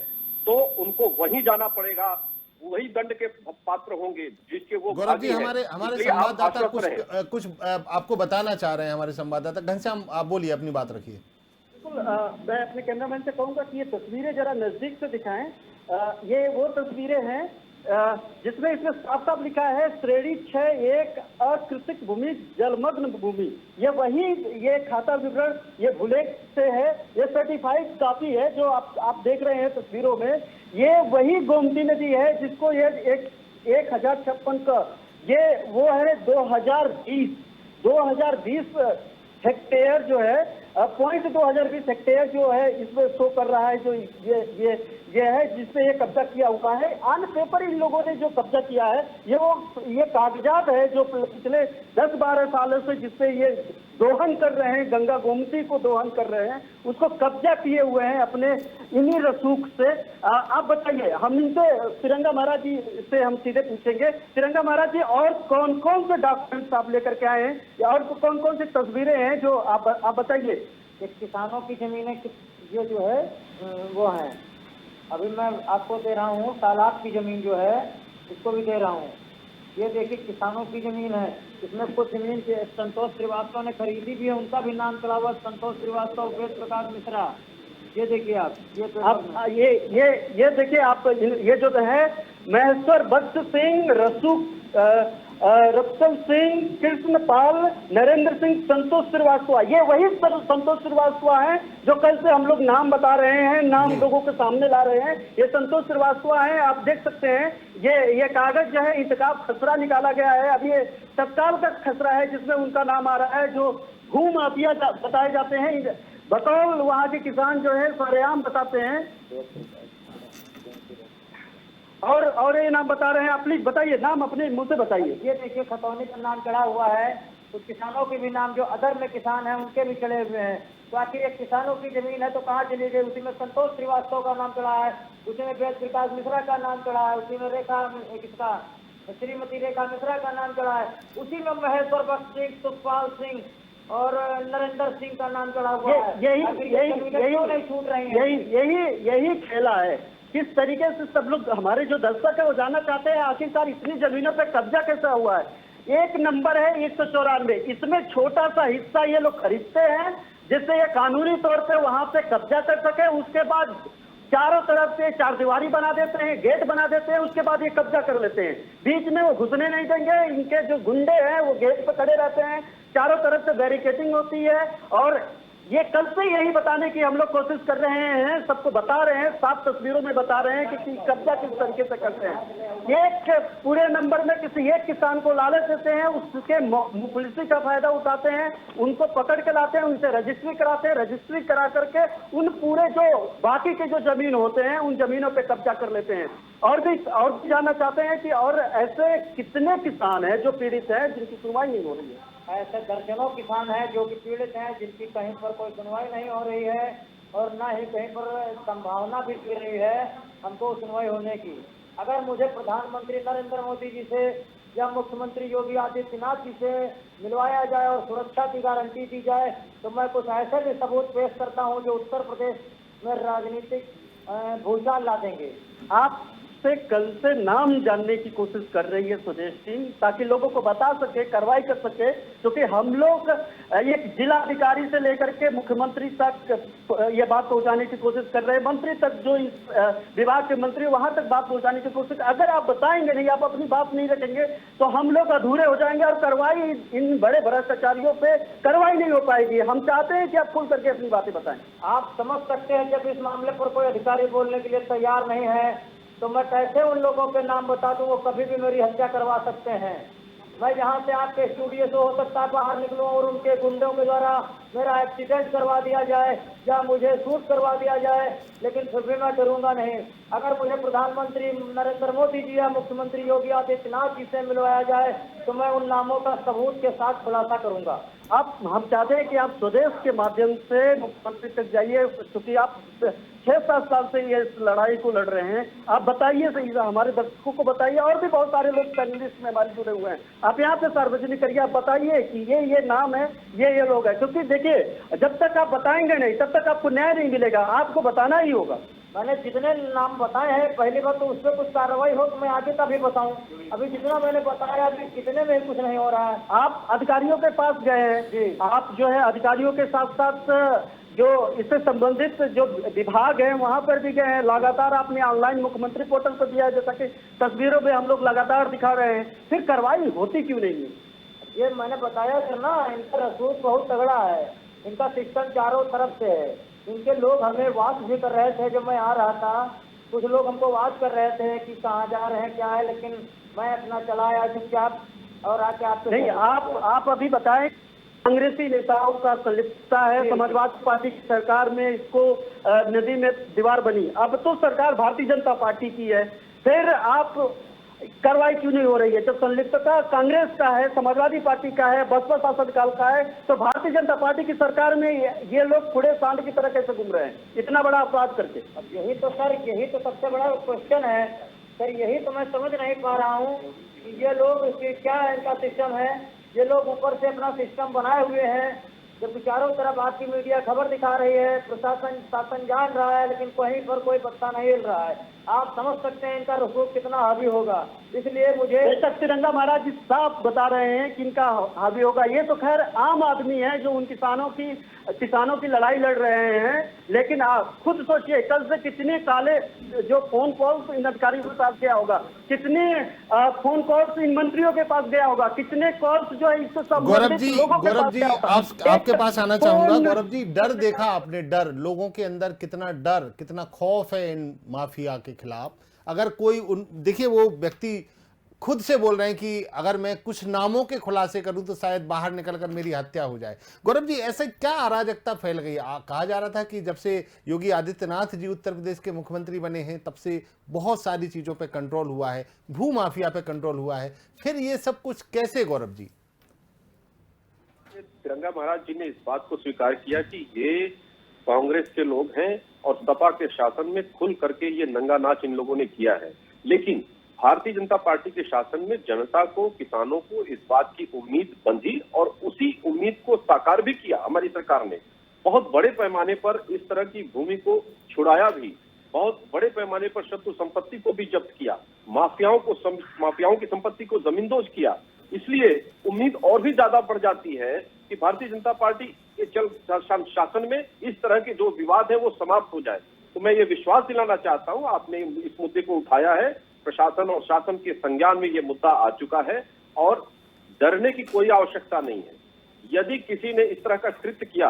तो उनको वहीं जाना पड़ेगा, वही दंड के पात्र होंगे जिसके वो। गौरव जी, हमारे संवाददाता कुछ आपको बताना चाह रहे हैं। हमारे संवाददाता घनश्याम, आप बोलिए, अपनी बात रखिए। बिल्कुल, मैं अपने कैमरामैन से कहूंगा कि ये तस्वीरें जरा नजदीक से दिखाएं। ये वो तस्वीरें हैं जिसमें इसमें साफ साफ लिखा है श्रेणी 6(1) अकृषिक भूमि जलमग्न भूमि। ये खाता विवरण ये भुलेख से है, ये सर्टिफाइड कॉपी है जो आप देख रहे हैं तस्वीरों में। ये वही गोमती नदी है जिसको ये 1056 का ये वो है 2020 हेक्टेयर जो है, पॉइंट 2020 हेक्टेयर जो है इसमें शो कर रहा है, जो ये है जिसपे ये कब्जा किया हुआ है। ऑन पेपर इन लोगों ने जो कब्जा किया है ये कागजात है जो पिछले 10-12 सालों से जिसपे ये दोहन कर रहे हैं, गंगा गोमती को दोहन कर रहे हैं, उसको कब्जा किए हुए हैं अपने इन्हीं रसूख से। आप बताइए, हम इनसे तिरंगा महाराज जी से हम सीधे पूछेंगे, तिरंगा महाराज जी और कौन कौन से डॉक्यूमेंट्स आप लेकर के आए हैं और कौन कौन सी तस्वीरें हैं जो आप बताइए। किसानों की जमीनें ये जो है वो है, अभी मैं आपको दे रहा हूँ। तालाब की जमीन जो है इसको भी दे रहा हूँ। ये देखिए किसानों की जमीन है, इसमें कुछ जमीन संतोष श्रीवास्तव ने खरीदी भी है, उनका भी नाम चला हुआ संतोष श्रीवास्तव, वेद प्रकाश मिश्रा। ये देखिए आप ये देखिए आप, ये जो है महेश्वर बख्श सिंह, रप्सल सिंह, कृष्णपाल, नरेंद्र सिंह, संतोष श्रीवास्तव, ये वही संतोष श्रीवास्तव हैं जो कल से हम लोग नाम बता रहे हैं, नाम लोगों के सामने ला रहे हैं। ये संतोष श्रीवास्तव हैं, आप देख सकते हैं। ये कागज जो है इंतखाब खसरा निकाला गया है, अभी ये तत्काल का खसरा है जिसमें उनका नाम आ रहा है, जो भू माफिया बताए जाते हैं, बकौल वहाँ के किसान जो है सरेआम बताते हैं। और ये नाम बता रहे हैं, आप प्लीज बताइए, नाम अपने मुंह से बताइए। ये देखिए खतौनी का नाम चढ़ा हुआ है, कुछ किसानों के भी नाम जो अदर में किसान हैं उनके भी चढ़े हुए हैं। तो आखिर एक किसानों की जमीन है तो कहाँ चली गई? उसी में संतोष श्रीवास्तव का नाम चढ़ा है, उसी में वेद प्रकाश मिश्रा का नाम चढ़ा है, उसी में किसका श्रीमती रेखा मिश्रा का नाम चढ़ा है, उसी में महेश्वर बख्श सिंह, सुखपाल सिंह और नरेंद्र सिंह का नाम चढ़ा हुआ है। यही खेला है। किस तरीके से सब लोग, हमारे जो दर्शक है वो जानना चाहते हैं आखिरकार इतनी जमीनों पे कब्जा कैसा हुआ है। एक नंबर है 194, इसमें छोटा सा हिस्सा ये लोग खरीदते हैं जिससे ये कानूनी तौर पे वहां पे कब्जा कर सके। उसके बाद चारों तरफ से चारदीवारी बना देते हैं, गेट बना देते हैं, उसके बाद ये कब्जा कर लेते हैं। बीच में वो घुसने नहीं देंगे, इनके जो गुंडे हैं वो गेट पे खड़े रहते हैं, चारों तरफ से बैरिकेडिंग होती है। और ये कल से यही बताने की हम लोग कोशिश कर रहे हैं, सबको बता रहे हैं, साफ तस्वीरों में बता रहे हैं कि कब्जा किस तरीके से करते हैं। एक पूरे नंबर में किसी एक किसान को लालच देते हैं, उसके पॉलिसी का फायदा उठाते हैं, उनको पकड़ के लाते हैं, उनसे रजिस्ट्री कराते हैं, रजिस्ट्री करा करके उन पूरे जो बाकी के जो जमीन होते हैं उन जमीनों पे कब्जा कर लेते हैं। और भी जानना चाहते हैं कि और ऐसे कितने किसान हैं जो पीड़ित हैं जिनकी सुनवाई नहीं हो रही है। ऐसे दर्जनों किसान हैं जो कि पीड़ित हैं, जिनकी कहीं पर कोई सुनवाई नहीं हो रही है और ना ही कहीं पर संभावना भी मिल रही है हमको सुनवाई होने की। अगर मुझे प्रधानमंत्री नरेंद्र मोदी जी से या मुख्यमंत्री योगी आदित्यनाथ जी से मिलवाया जाए और सुरक्षा की गारंटी दी जाए तो मैं कुछ ऐसे भी सबूत पेश करता हूं जो उत्तर प्रदेश में राजनीतिक भूचाल ला देंगे। आप से कल से नाम जानने की कोशिश कर रही है स्वदेश टीम, ताकि लोगों को बता सके, कार्रवाई कर सके, क्योंकि हम लोग एक जिला अधिकारी से लेकर के मुख्यमंत्री तक ये बात पहुंचाने की कोशिश कर रहे हैं, मंत्री तक जो इस विभाग के मंत्री वहां तक बात पहुंचाने की कोशिश। अगर आप बताएंगे नहीं, आप अपनी बात नहीं रखेंगे तो हम लोग अधूरे हो जाएंगे और कार्रवाई इन बड़े भ्रष्टाचारियों पे कार्रवाई नहीं हो पाएगी। हम चाहते हैं कि आप खुल करके अपनी बातें बताएं। आप समझ सकते हैं जब इस मामले पर कोई अधिकारी बोलने के लिए तैयार नहीं है तो मैं कैसे उन लोगों के नाम बता दूं, वो कभी भी मेरी हत्या करवा सकते हैं। मैं यहाँ से आपके स्टूडियो से हो सकता है बाहर निकलूं और उनके गुंडों के द्वारा मेरा एक्सीडेंट करवा दिया जाए या मुझे शूट करवा दिया जाए, लेकिन फिर भी मैं डरूंगा नहीं। अगर मुझे प्रधानमंत्री नरेंद्र मोदी जी या मुख्यमंत्री योगी आदित्यनाथ जी से मिलवाया जाए तो मैं उन नामों का सबूत के साथ खुलासा करूंगा। हम चाहते हैं कि आप स्वदेश के माध्यम से मुख्यमंत्री तक जाइए, क्योंकि आप 6-7 साल से ये इस लड़ाई को लड़ रहे हैं। आप बताइए, सही हमारे दर्शकों को बताइए, और भी बहुत सारे लोग पैनलिस्ट में हमारे जुड़े हुए हैं, आप यहाँ पे सार्वजनिक करिए, आप बताइए कि ये नाम है, ये लोग हैं। क्योंकि देखिए, जब तक आप बताएंगे नहीं तब तक आपको न्याय नहीं मिलेगा, आपको बताना ही होगा। मैंने जितने नाम बताए हैं पहली बार तो उस पर कुछ कार्रवाई हो तो मैं आगे तभी बताऊं। अभी जितना मैंने बताया अभी कितने में कुछ नहीं हो रहा है। आप अधिकारियों के पास गए हैं, आप जो है अधिकारियों के साथ साथ जो इससे संबंधित जो विभाग हैं वहां पर भी गए हैं, लगातार आपने ऑनलाइन मुख्यमंत्री पोर्टल पर दिया है, जैसा कि तस्वीरों में हम लोग लगातार दिखा रहे हैं, फिर कार्रवाई होती क्यों नहीं है? ये मैंने बताया सर ना, इनका रसूख बहुत तगड़ा है, इनका सिस्टम चारों तरफ से है। इनके लोग हमें वाच भी कर रहे थे, जब मैं आ रहा था कुछ लोग हमको वाच कर रहे थे कि कहाँ जा रहे हैं क्या है, लेकिन मैं अपना चला आया चुपचाप। और आके आपसे नहीं, आप अभी बताएं, कांग्रेसी नेताओं का संलिप्तता है, समाजवादी पार्टी की सरकार में इसको नदी में दीवार बनी, अब तो सरकार भारतीय जनता पार्टी की है, फिर आप कार्रवाई क्यों नहीं हो रही है? जब संलिप्तता कांग्रेस का है, समाजवादी पार्टी का है, बसपा शासनकाल का है, तो भारतीय जनता पार्टी की सरकार में ये लोग खुले सांड की तरह कैसे घूम रहे हैं इतना बड़ा अपराध करके? अब यही तो सर, यही तो सबसे बड़ा क्वेश्चन है सर, यही तो मैं समझ नहीं पा रहा हूँ कि ये लोग क्या इनका सिस्टम है। ये लोग ऊपर से अपना सिस्टम बनाए हुए हैं, जब चारों तरफ आपकी मीडिया खबर दिखा रही है, प्रशासन शासन जान रहा है, लेकिन कहीं पर कोई पत्ता नहीं हिल रहा है। आप समझ सकते हैं इनका रसूख कितना हावी होगा। इसलिए मुझे बेशक तिरंगा महाराज जी साफ बता रहे हैं कि इनका हावी होगा। ये तो खैर आम आदमी है जो उन किसानों की लड़ाई लड़ रहे हैं, लेकिन आप खुद सोचिए, कल से कितने काले जो फोन कॉल्स इन अधिकारियों के पास गया होगा, कितने फोन कॉल्स इन मंत्रियों के पास गया होगा, कितने कॉल्स जो है इससे गौरव जी, आपके पास आना चाहूंगा। गौरव जी, डर तो देखा आपने, डर लोगों के अंदर कितना डर, कितना खौफ है इन माफिया के खिलाफ। अगर कोई देखिए, वो व्यक्ति खुद से बोल रहे हैं कि अगर मैं कुछ नामों के खुलासे करूं तो शायद बाहर निकलकर मेरी हत्या हो जाए। गौरव जी, ऐसे क्या अराजकता फैल गई? कहा जा रहा था कि जब से योगी आदित्यनाथ जी उत्तर प्रदेश के मुख्यमंत्री बने हैं तब से बहुत सारी चीजों पे कंट्रोल हुआ है, भू माफिया पे कंट्रोल हुआ है, फिर ये सब कुछ कैसे? गौरव जी, तिरंगा महाराज जी ने इस बात को स्वीकार किया कि ये कांग्रेस के लोग हैं और सपा के शासन में खुल करके ये नंगा नाच इन लोगों ने किया है, लेकिन भारतीय जनता पार्टी के शासन में जनता को, किसानों को इस बात की उम्मीद बंधी और उसी उम्मीद को साकार भी किया। हमारी सरकार ने बहुत बड़े पैमाने पर इस तरह की भूमि को छुड़ाया भी, बहुत बड़े पैमाने पर शत्रु संपत्ति को भी जब्त किया, माफियाओं की संपत्ति को जमींदोज किया। इसलिए उम्मीद और भी ज्यादा बढ़ जाती है कि भारतीय जनता पार्टी के शासन में इस तरह के जो विवाद है वो समाप्त हो जाए। तो मैं ये विश्वास दिलाना चाहता हूं, आपने इस मुद्दे को उठाया है, प्रशासन और शासन के संज्ञान में ये मुद्दा आ चुका है और डरने की कोई आवश्यकता नहीं है। यदि किसी ने इस तरह का कृत्य किया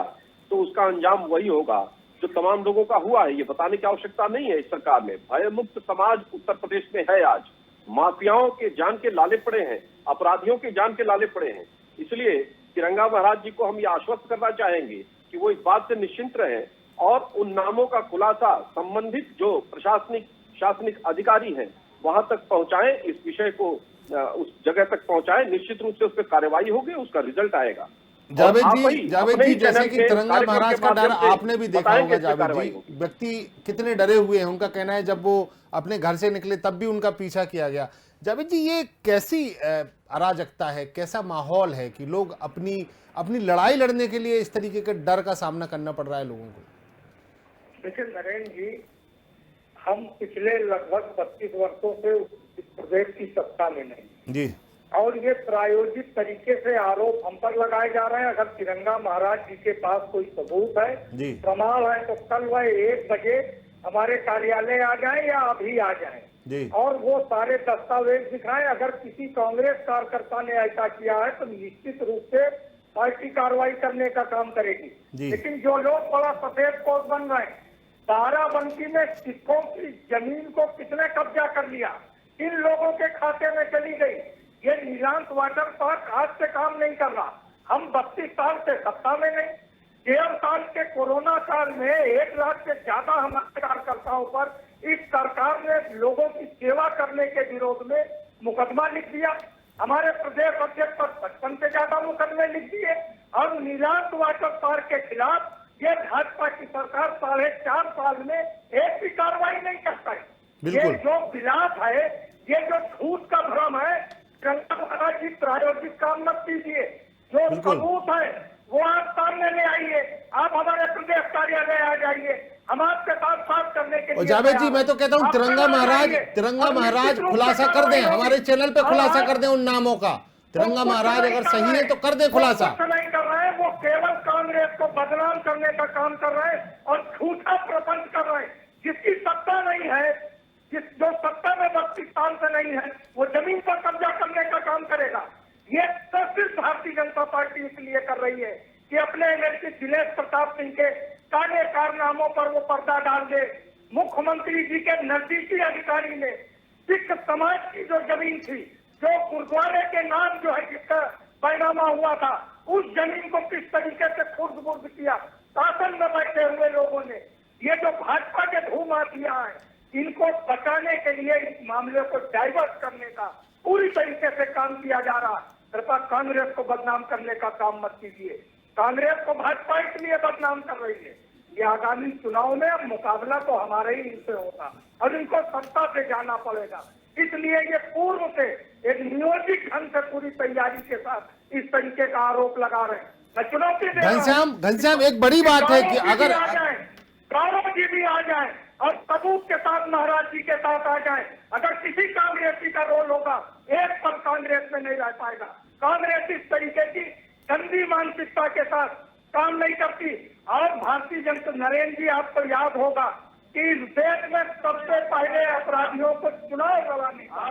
तो उसका अंजाम वही होगा जो तमाम लोगों का हुआ है। ये बताने की आवश्यकता नहीं है इस सरकार में। भय मुक्त समाज उत्तर प्रदेश में है आज। माफियाओं के जान के लाले पड़े हैं, अपराधियों के जान के लाले पड़े हैं। इसलिए तिरंगा महाराज जी को हम ये आश्वस्त करना चाहेंगे कि वो इस बात से निश्चिंत रहें और उन नामों का खुलासा संबंधित जो शासनिक अधिकारी हैं वहां तक पहुंचाएं, इस विषय को उस जगह तक पहुंचाएं। निश्चित रूप से उस पर कार्रवाई होगी, उसका रिजल्ट आएगा। जावेद जी, जैसे कि तिरंगा महाराज का डर आपने भी देखा होगा जावेद जी, व्यक्ति कितने डरे हुए हैं। उनका कहना है जब वो अपने घर से निकले तब भी उनका पीछा किया गया। जावेद जी, ये कैसी अराजकता है, कैसा माहौल है कि लोग अपनी लड़ाई लड़ने के लिए इस तरीके के डर का सामना करना पड़ रहा है लोगों को? देखिए नरेंद्र जी, हम पिछले लगभग 25 वर्षों से इस प्रदेश की सत्ता में नहीं जी, और ये प्रायोजित तरीके से आरोप हम पर लगाए जा रहे हैं। अगर तिरंगा महाराज जी के पास कोई सबूत है, प्रमाण है, तो कल वह 1 बजे हमारे कार्यालय आ जाए या अभी आ जाए और वो सारे दस्तावेज दिखाएं। अगर किसी कांग्रेस कार्यकर्ता ने ऐसा किया है तो निश्चित रूप से पार्टी कार्रवाई करने का काम करेगी। लेकिन जो लोग बड़ा सफेद कोट बन रहे हैं, बाराबंकी में सिखों की जमीन को किसने कब्जा कर लिया, इन लोगों के खाते में चली गई। ये नीलांस वाटर पार्क आज से काम नहीं कर रहा। हम 32 साल से सत्ता में नहीं, 1.5 साल के कोरोना काल में 1 लाख से ज्यादा हमारे कार्यकर्ताओं पर इस सरकार ने लोगों की सेवा करने के विरोध में मुकदमा लिख दिया। हमारे प्रदेश अध्यक्ष पर 55 से ज्यादा मुकदमे लिख दिए। अब नीलांस वाटर पार्क के खिलाफ ये भाजपा की सरकार 4.5 साल में एक भी कार्रवाई नहीं करता है। ये जो विलास है, ये जो झूठ का भ्रम है, तिरंगा महाराज जी प्रायोजिक काम मत कीजिए। जो सबूत है वो आप सामने ले आइए, आप हमारे प्रदेश कार्यालय आ जाइए, हम आपके साथ बात करने के लिए। जावेद जी, मैं तो कहता हूँ तिरंगा महाराज खुलासा कर दें, हमारे चैनल पे खुलासा कर दें उन नामों का। तिरंगा महाराज अगर सही है तो कर दे खुलासा। नहीं कर रहे हैं, वो केवल कांग्रेस को बदनाम करने का काम कर रहे हैं और झूठा प्रपंच कर रहे हैं। जिसकी सत्ता नहीं है, जो सत्ता में 32 साल से नहीं है, वो जमीन पर कब्जा करने का काम करेगा। ये सिर्फ भारतीय जनता पार्टी इसलिए कर रही है कि अपने एमएलसी दिनेश प्रताप सिंह के काले कारनामों पर वो पर्दा डाल दे। मुख्यमंत्री जी के नजदीकी अधिकारी ने सिख समाज की जो जमीन थी जो गुरुद्वारे के नाम जो है जिसका बैनामा हुआ था, उस जमीन को किस तरीके से खुर्द बुर्द किया शासन में बैठे हुए लोगों ने। ये जो भाजपा के भूमाफिया हैं, इनको बचाने के लिए इस मामले को डाइवर्ट करने का पूरी तरीके से काम किया जा रहा है। कृपया कांग्रेस को बदनाम करने का काम मत कीजिए। कांग्रेस को भाजपा इसलिए बदनाम कर रही है, ये आगामी चुनाव में मुकाबला तो हमारे ही इनसे होगा और इनको सत्ता से जाना पड़ेगा। इसलिए ये पूर्व से एक नियोजित ढंग से पूरी तैयारी के साथ इस तरीके का आरोप लगा रहे हैं। मैं चुनौती दे रहा हूं। घनश्याम एक बड़ी बात है कि अगर गौरव जी भी आ जाए और सबूत के साथ महाराज जी के साथ आ जाए, अगर किसी कांग्रेसी का रोल होगा, एक पल कांग्रेस में नहीं रह पाएगा। कांग्रेस इस तरीके की गंदी मानसिकता के साथ काम नहीं करती। और भारतीय जनता, नरेंद्र जी आपको याद होगा कि इस देश में सबसे पहले अपराधियों को चुनाव लड़ाने का,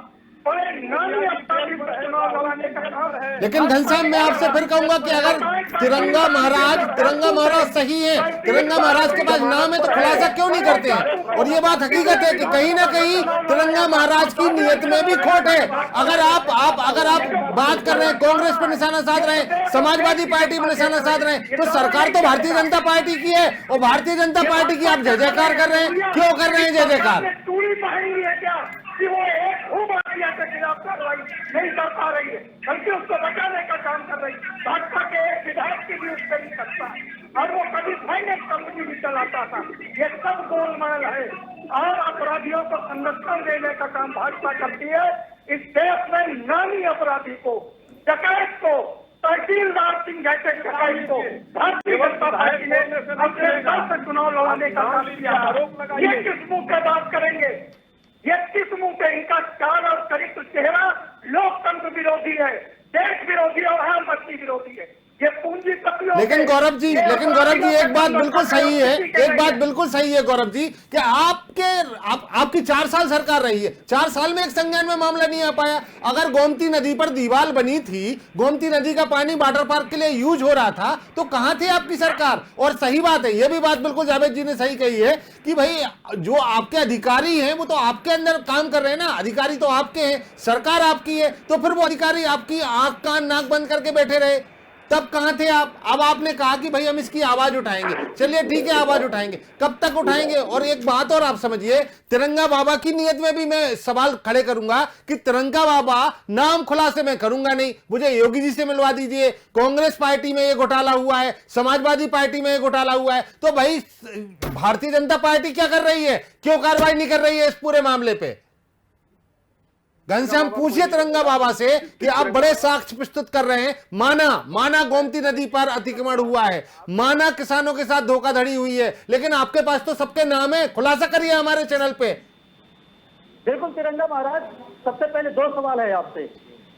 बड़े नामी अपराधी को चुनाव लड़ाने का काम है। लेकिन घनश्याम मैं आपसे फिर कहूंगा कि अगर तिरंगा महाराज सही है, तिरंगा महाराज के पास नाम है, तो खुलासा क्यों नहीं करते हैं? और ये बात हकीकत है कि कहीं ना कहीं तिरंगा महाराज की नीयत में भी खोट है। अगर आप बात कर रहे हैं, कांग्रेस पर निशाना साध रहे हैं, समाजवादी पार्टी पर निशाना साध रहे हैं, तो सरकार तो भारतीय जनता पार्टी की है और भारतीय जनता पार्टी की आप जय जयकार कर रहे हैं। क्यों कर रहे हैं जय जयकार? चूड़ी पहनी है क्या कि वो एक भूमाफिया के खिलाफ कार्रवाई नहीं कर पा रही है, बल्कि उसको बचाने का काम कर रही है। भाजपा के एक विधायक की भी उससे नहीं सकता और वो कभी फाइनेंस कंपनी भी चलाता था। ये सब गोलमाल है और अपराधियों को संरक्षण देने का काम भाजपा करती है। इस देश में नामी अपराधी को, डकैत को, तहसीलदार सिंह जैसे डकैत को भारतीय जनता पार्टी ने अपने दल से चुनाव लड़ाने का काम किया। ये किस मुंह पे बात करेंगे? ये किस मुंह पे? इनका चाल और चरित्र चेहरा लोकतंत्र विरोधी है, देश विरोधी और हर बस्ती विरोधी है। ये पूंजी लेकिन गौरव जी एक बात बिल्कुल सही है, गौरव जी कि आपकी 4 साल सरकार रही है, 4 साल में एक संज्ञान में मामला नहीं आ पाया। अगर गोमती नदी पर दीवार बनी थी, गोमती नदी का पानी वाटर पार्क के लिए यूज हो रहा था, तो कहां थी आपकी सरकार? और सही बात है, यह भी बात बिल्कुल जावेद जी ने सही कही है कि भाई जो आपके अधिकारी हैं वो तो आपके अंदर काम कर रहे हैं ना, अधिकारी तो आपके हैं, सरकार आपकी है, तो फिर वो अधिकारी आपकी आंख कान नाक बंद करके बैठे रहे, तब कहां थे आप? अब आपने कहा कि भाई हम इसकी आवाज उठाएंगे, चलिए ठीक है आवाज उठाएंगे, कब तक उठाएंगे? और एक बात और आप समझिए, तिरंगा बाबा की नीयत में भी मैं सवाल खड़े करूंगा कि तिरंगा बाबा नाम खुलासे मैं करूंगा नहीं, मुझे योगी जी से मिलवा दीजिए। कांग्रेस पार्टी में ये घोटाला हुआ है, समाजवादी पार्टी में ये घोटाला हुआ है, तो भाई भारतीय जनता पार्टी क्या कर रही है? क्यों कार्रवाई नहीं कर रही है इस पूरे मामले पे? घनश्याम पूछिए तिरंगा बाबा से कि आप बड़े साक्ष्य प्रस्तुत कर रहे हैं, माना गोमती नदी पर अतिक्रमण हुआ है, माना किसानों के साथ धोखाधड़ी हुई है, लेकिन आपके पास तो सबके नाम है, खुलासा करिए हमारे चैनल पे। बिल्कुल तिरंगा महाराज, सबसे पहले 2 सवाल है आपसे।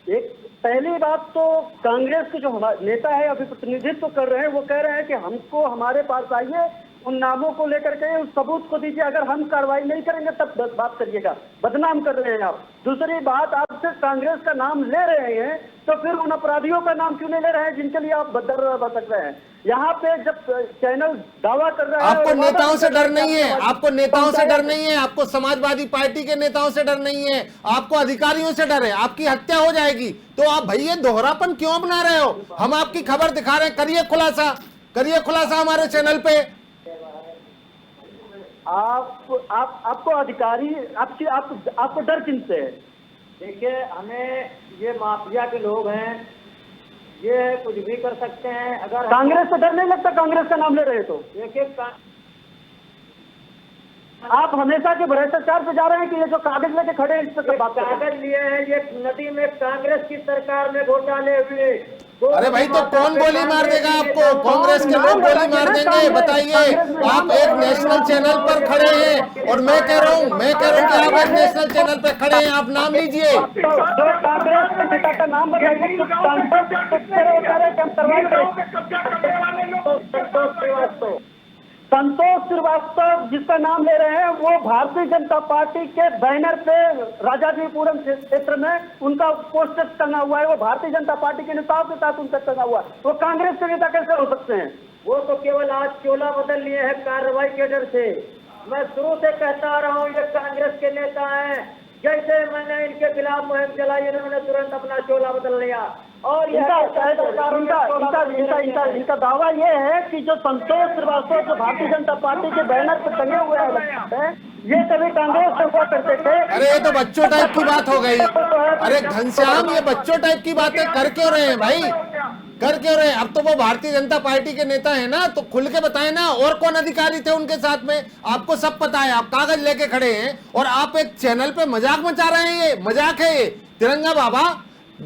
एक, पहली बात तो कांग्रेस के जो नेता है अभी प्रतिनिधित्व कर रहे हैं, वो कह रहे हैं कि हमको हमारे पास आइए, उन नामों को लेकर के उस सबूत को दीजिए, अगर हम कार्रवाई नहीं करेंगे तब बात करिएगा। बदनाम कर रहे हैं आप। दूसरी बात, आप सिर्फ कांग्रेस का नाम ले रहे हैं, तो फिर उन अपराधियों का नाम क्यों नहीं ले रहे हैं जिनके लिए आप भटक रहे हैं? यहाँ पे जब चैनल दावा कर रहे हैं, आपको नेताओं से डर नहीं है, आपको नेताओं से डर नहीं है, आपको समाजवादी पार्टी के नेताओं से डर नहीं है, आपको अधिकारियों से डर है, आपकी हत्या हो जाएगी। तो आप भाई ये दोहरापन क्यों अपना रहे हो? हम आपकी खबर दिखा रहे हैं, करिए खुलासा हमारे चैनल पे। आपको अधिकारी आपको डर किनसे है? देखिए, हमें ये माफिया के लोग हैं, ये कुछ भी कर सकते हैं। अगर कांग्रेस से डर नहीं लगता? कांग्रेस का नाम ले रहे तो देखिए, आप हमेशा के भ्रष्टाचार पे जा रहे हैं कि ये जो कागज लेके खड़े हैं इस पर बात, कागज लिए हैं, ये नदी में कांग्रेस की सरकार में घोटाले हुए। अरे भाई, तो कौन गोली मार देगा आपको? कांग्रेस के लोग गोली मार देंगे? बताइए। आप एक नेशनल चैनल पर खड़े हैं और मैं कह रहा हूँ कि आप एक नेशनल चैनल पर खड़े हैं, आप नाम लीजिए। कांग्रेस के नेता का नाम बताइए। संतोष श्रीवास्तव जिसका नाम ले रहे हैं, वो भारतीय जनता पार्टी के बैनर पे राजाजीपुरम क्षेत्र में उनका पोस्टर टंगा हुआ है। वो भारतीय जनता पार्टी के नेताओं के साथ उनका टंगा हुआ है। वो कांग्रेस के नेता कैसे हो सकते हैं? वो तो केवल आज चोला बदल लिए हैं कार्रवाई के डर से। मैं शुरू से कहता आ रहा हूँ, ये कांग्रेस के नेता हैं। जैसे मैंने इनके खिलाफ मुहिम चलाई, इन्होंने तुरंत अपना चोला बदल लिया। और इनका दावा ये है कि जो संतोष श्रीवास्तव जो भारतीय जनता पार्टी के बैनर पर टंगे हुए हैं, ये कभी कांग्रेस से हुआ करते थे। अरे ये तो बच्चों टाइप की बात हो गई। अरे घनश्याम, ये बच्चों टाइप की बातें कर क्यों रहे हैं भाई, कर क्यों रहे हैं? अब तो वो भारतीय जनता पार्टी के नेता है ना, तो खुल के बताएं ना, और कौन अधिकारी थे उनके साथ में? आपको सब पता है, आप कागज लेके खड़े हैं और आप एक चैनल पे मजाक मचा रहे हैं। ये मजाक है, ये तिरंगा बाबा,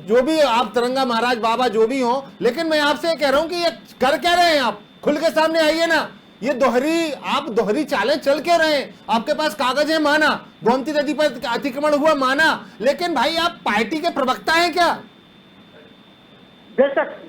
जो भी आप तिरंगा महाराज बाबा जो भी हो, लेकिन मैं आपसे कह रहा हूं कि ये कर क्या रहे हैं? आप खुल के सामने आइए ना। ये दोहरी चालें चल क्यों रहे हैं? आपके पास कागज है, माना, गोमती नदी पर अतिक्रमण हुआ, माना, लेकिन भाई आप पार्टी के प्रवक्ता हैं क्या?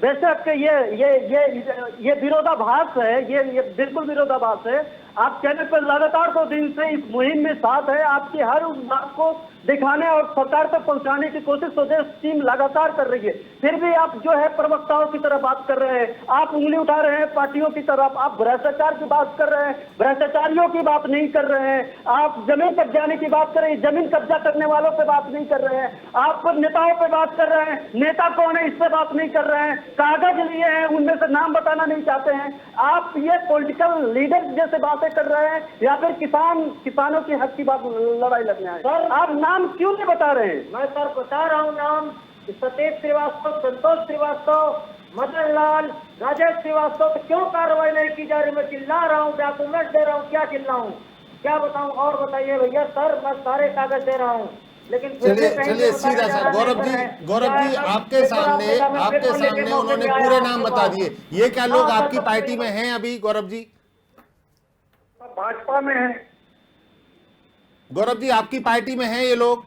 बेशक ये विरोधाभास है, ये बिल्कुल विरोधाभास है। आप चैनल पर लगातार 2 दिन से इस मुहिम में साथ है, आपकी हर उस बात को दिखाने और सरकार तक पहुंचाने की कोशिश स्वदेश टीम लगातार कर रही है। फिर भी आप जो है प्रवक्ताओं की तरह बात कर रहे हैं, आप उंगली उठा रहे हैं पार्टियों की तरफ, आप भ्रष्टाचार की बात कर रहे हैं, भ्रष्टाचारियों की बात नहीं कर रहे हैं, आप जमीन कब्जाने की बात कर रहे हैं, जमीन कब्जा करने वालों पे बात नहीं कर रहे हैं, आप नेताओं पे बात कर रहे हैं, नेता कौन है इस पे बात नहीं कर रहे हैं, कागज लिए हैं उनमें से नाम बताना नहीं चाहते हैं। आप ये पॉलिटिकल लीडर जैसे बातें कर रहे हैं या फिर किसानों की हक की बात लड़ाई लड़ने आए। सर आप नाम क्यों नहीं बता रहे हैं? मैं सर बता रहा हूँ नाम, सतीश श्रीवास्तव, संतोष श्रीवास्तव, मदन लाल, राजेश श्रीवास्तव। तो क्यों कार्रवाई नहीं की जा रही? मैं चिल्ला रहा हूँ, डॉक्यूमेंट दे रहा हूँ, क्या चिल्लाऊं, क्या बताऊं? और बताइए भैया। सर मैं सारे कागज दे रहा हूँ, लेकिन चलिए सीधा सर, गौरव जी आपके सामने उन्होंने पूरे नाम बता दिए। ये क्या लोग आपकी पार्टी में हैं अभी? गौरव जी भाजपा में है। गौरव जी आपकी पार्टी में हैं ये लोग?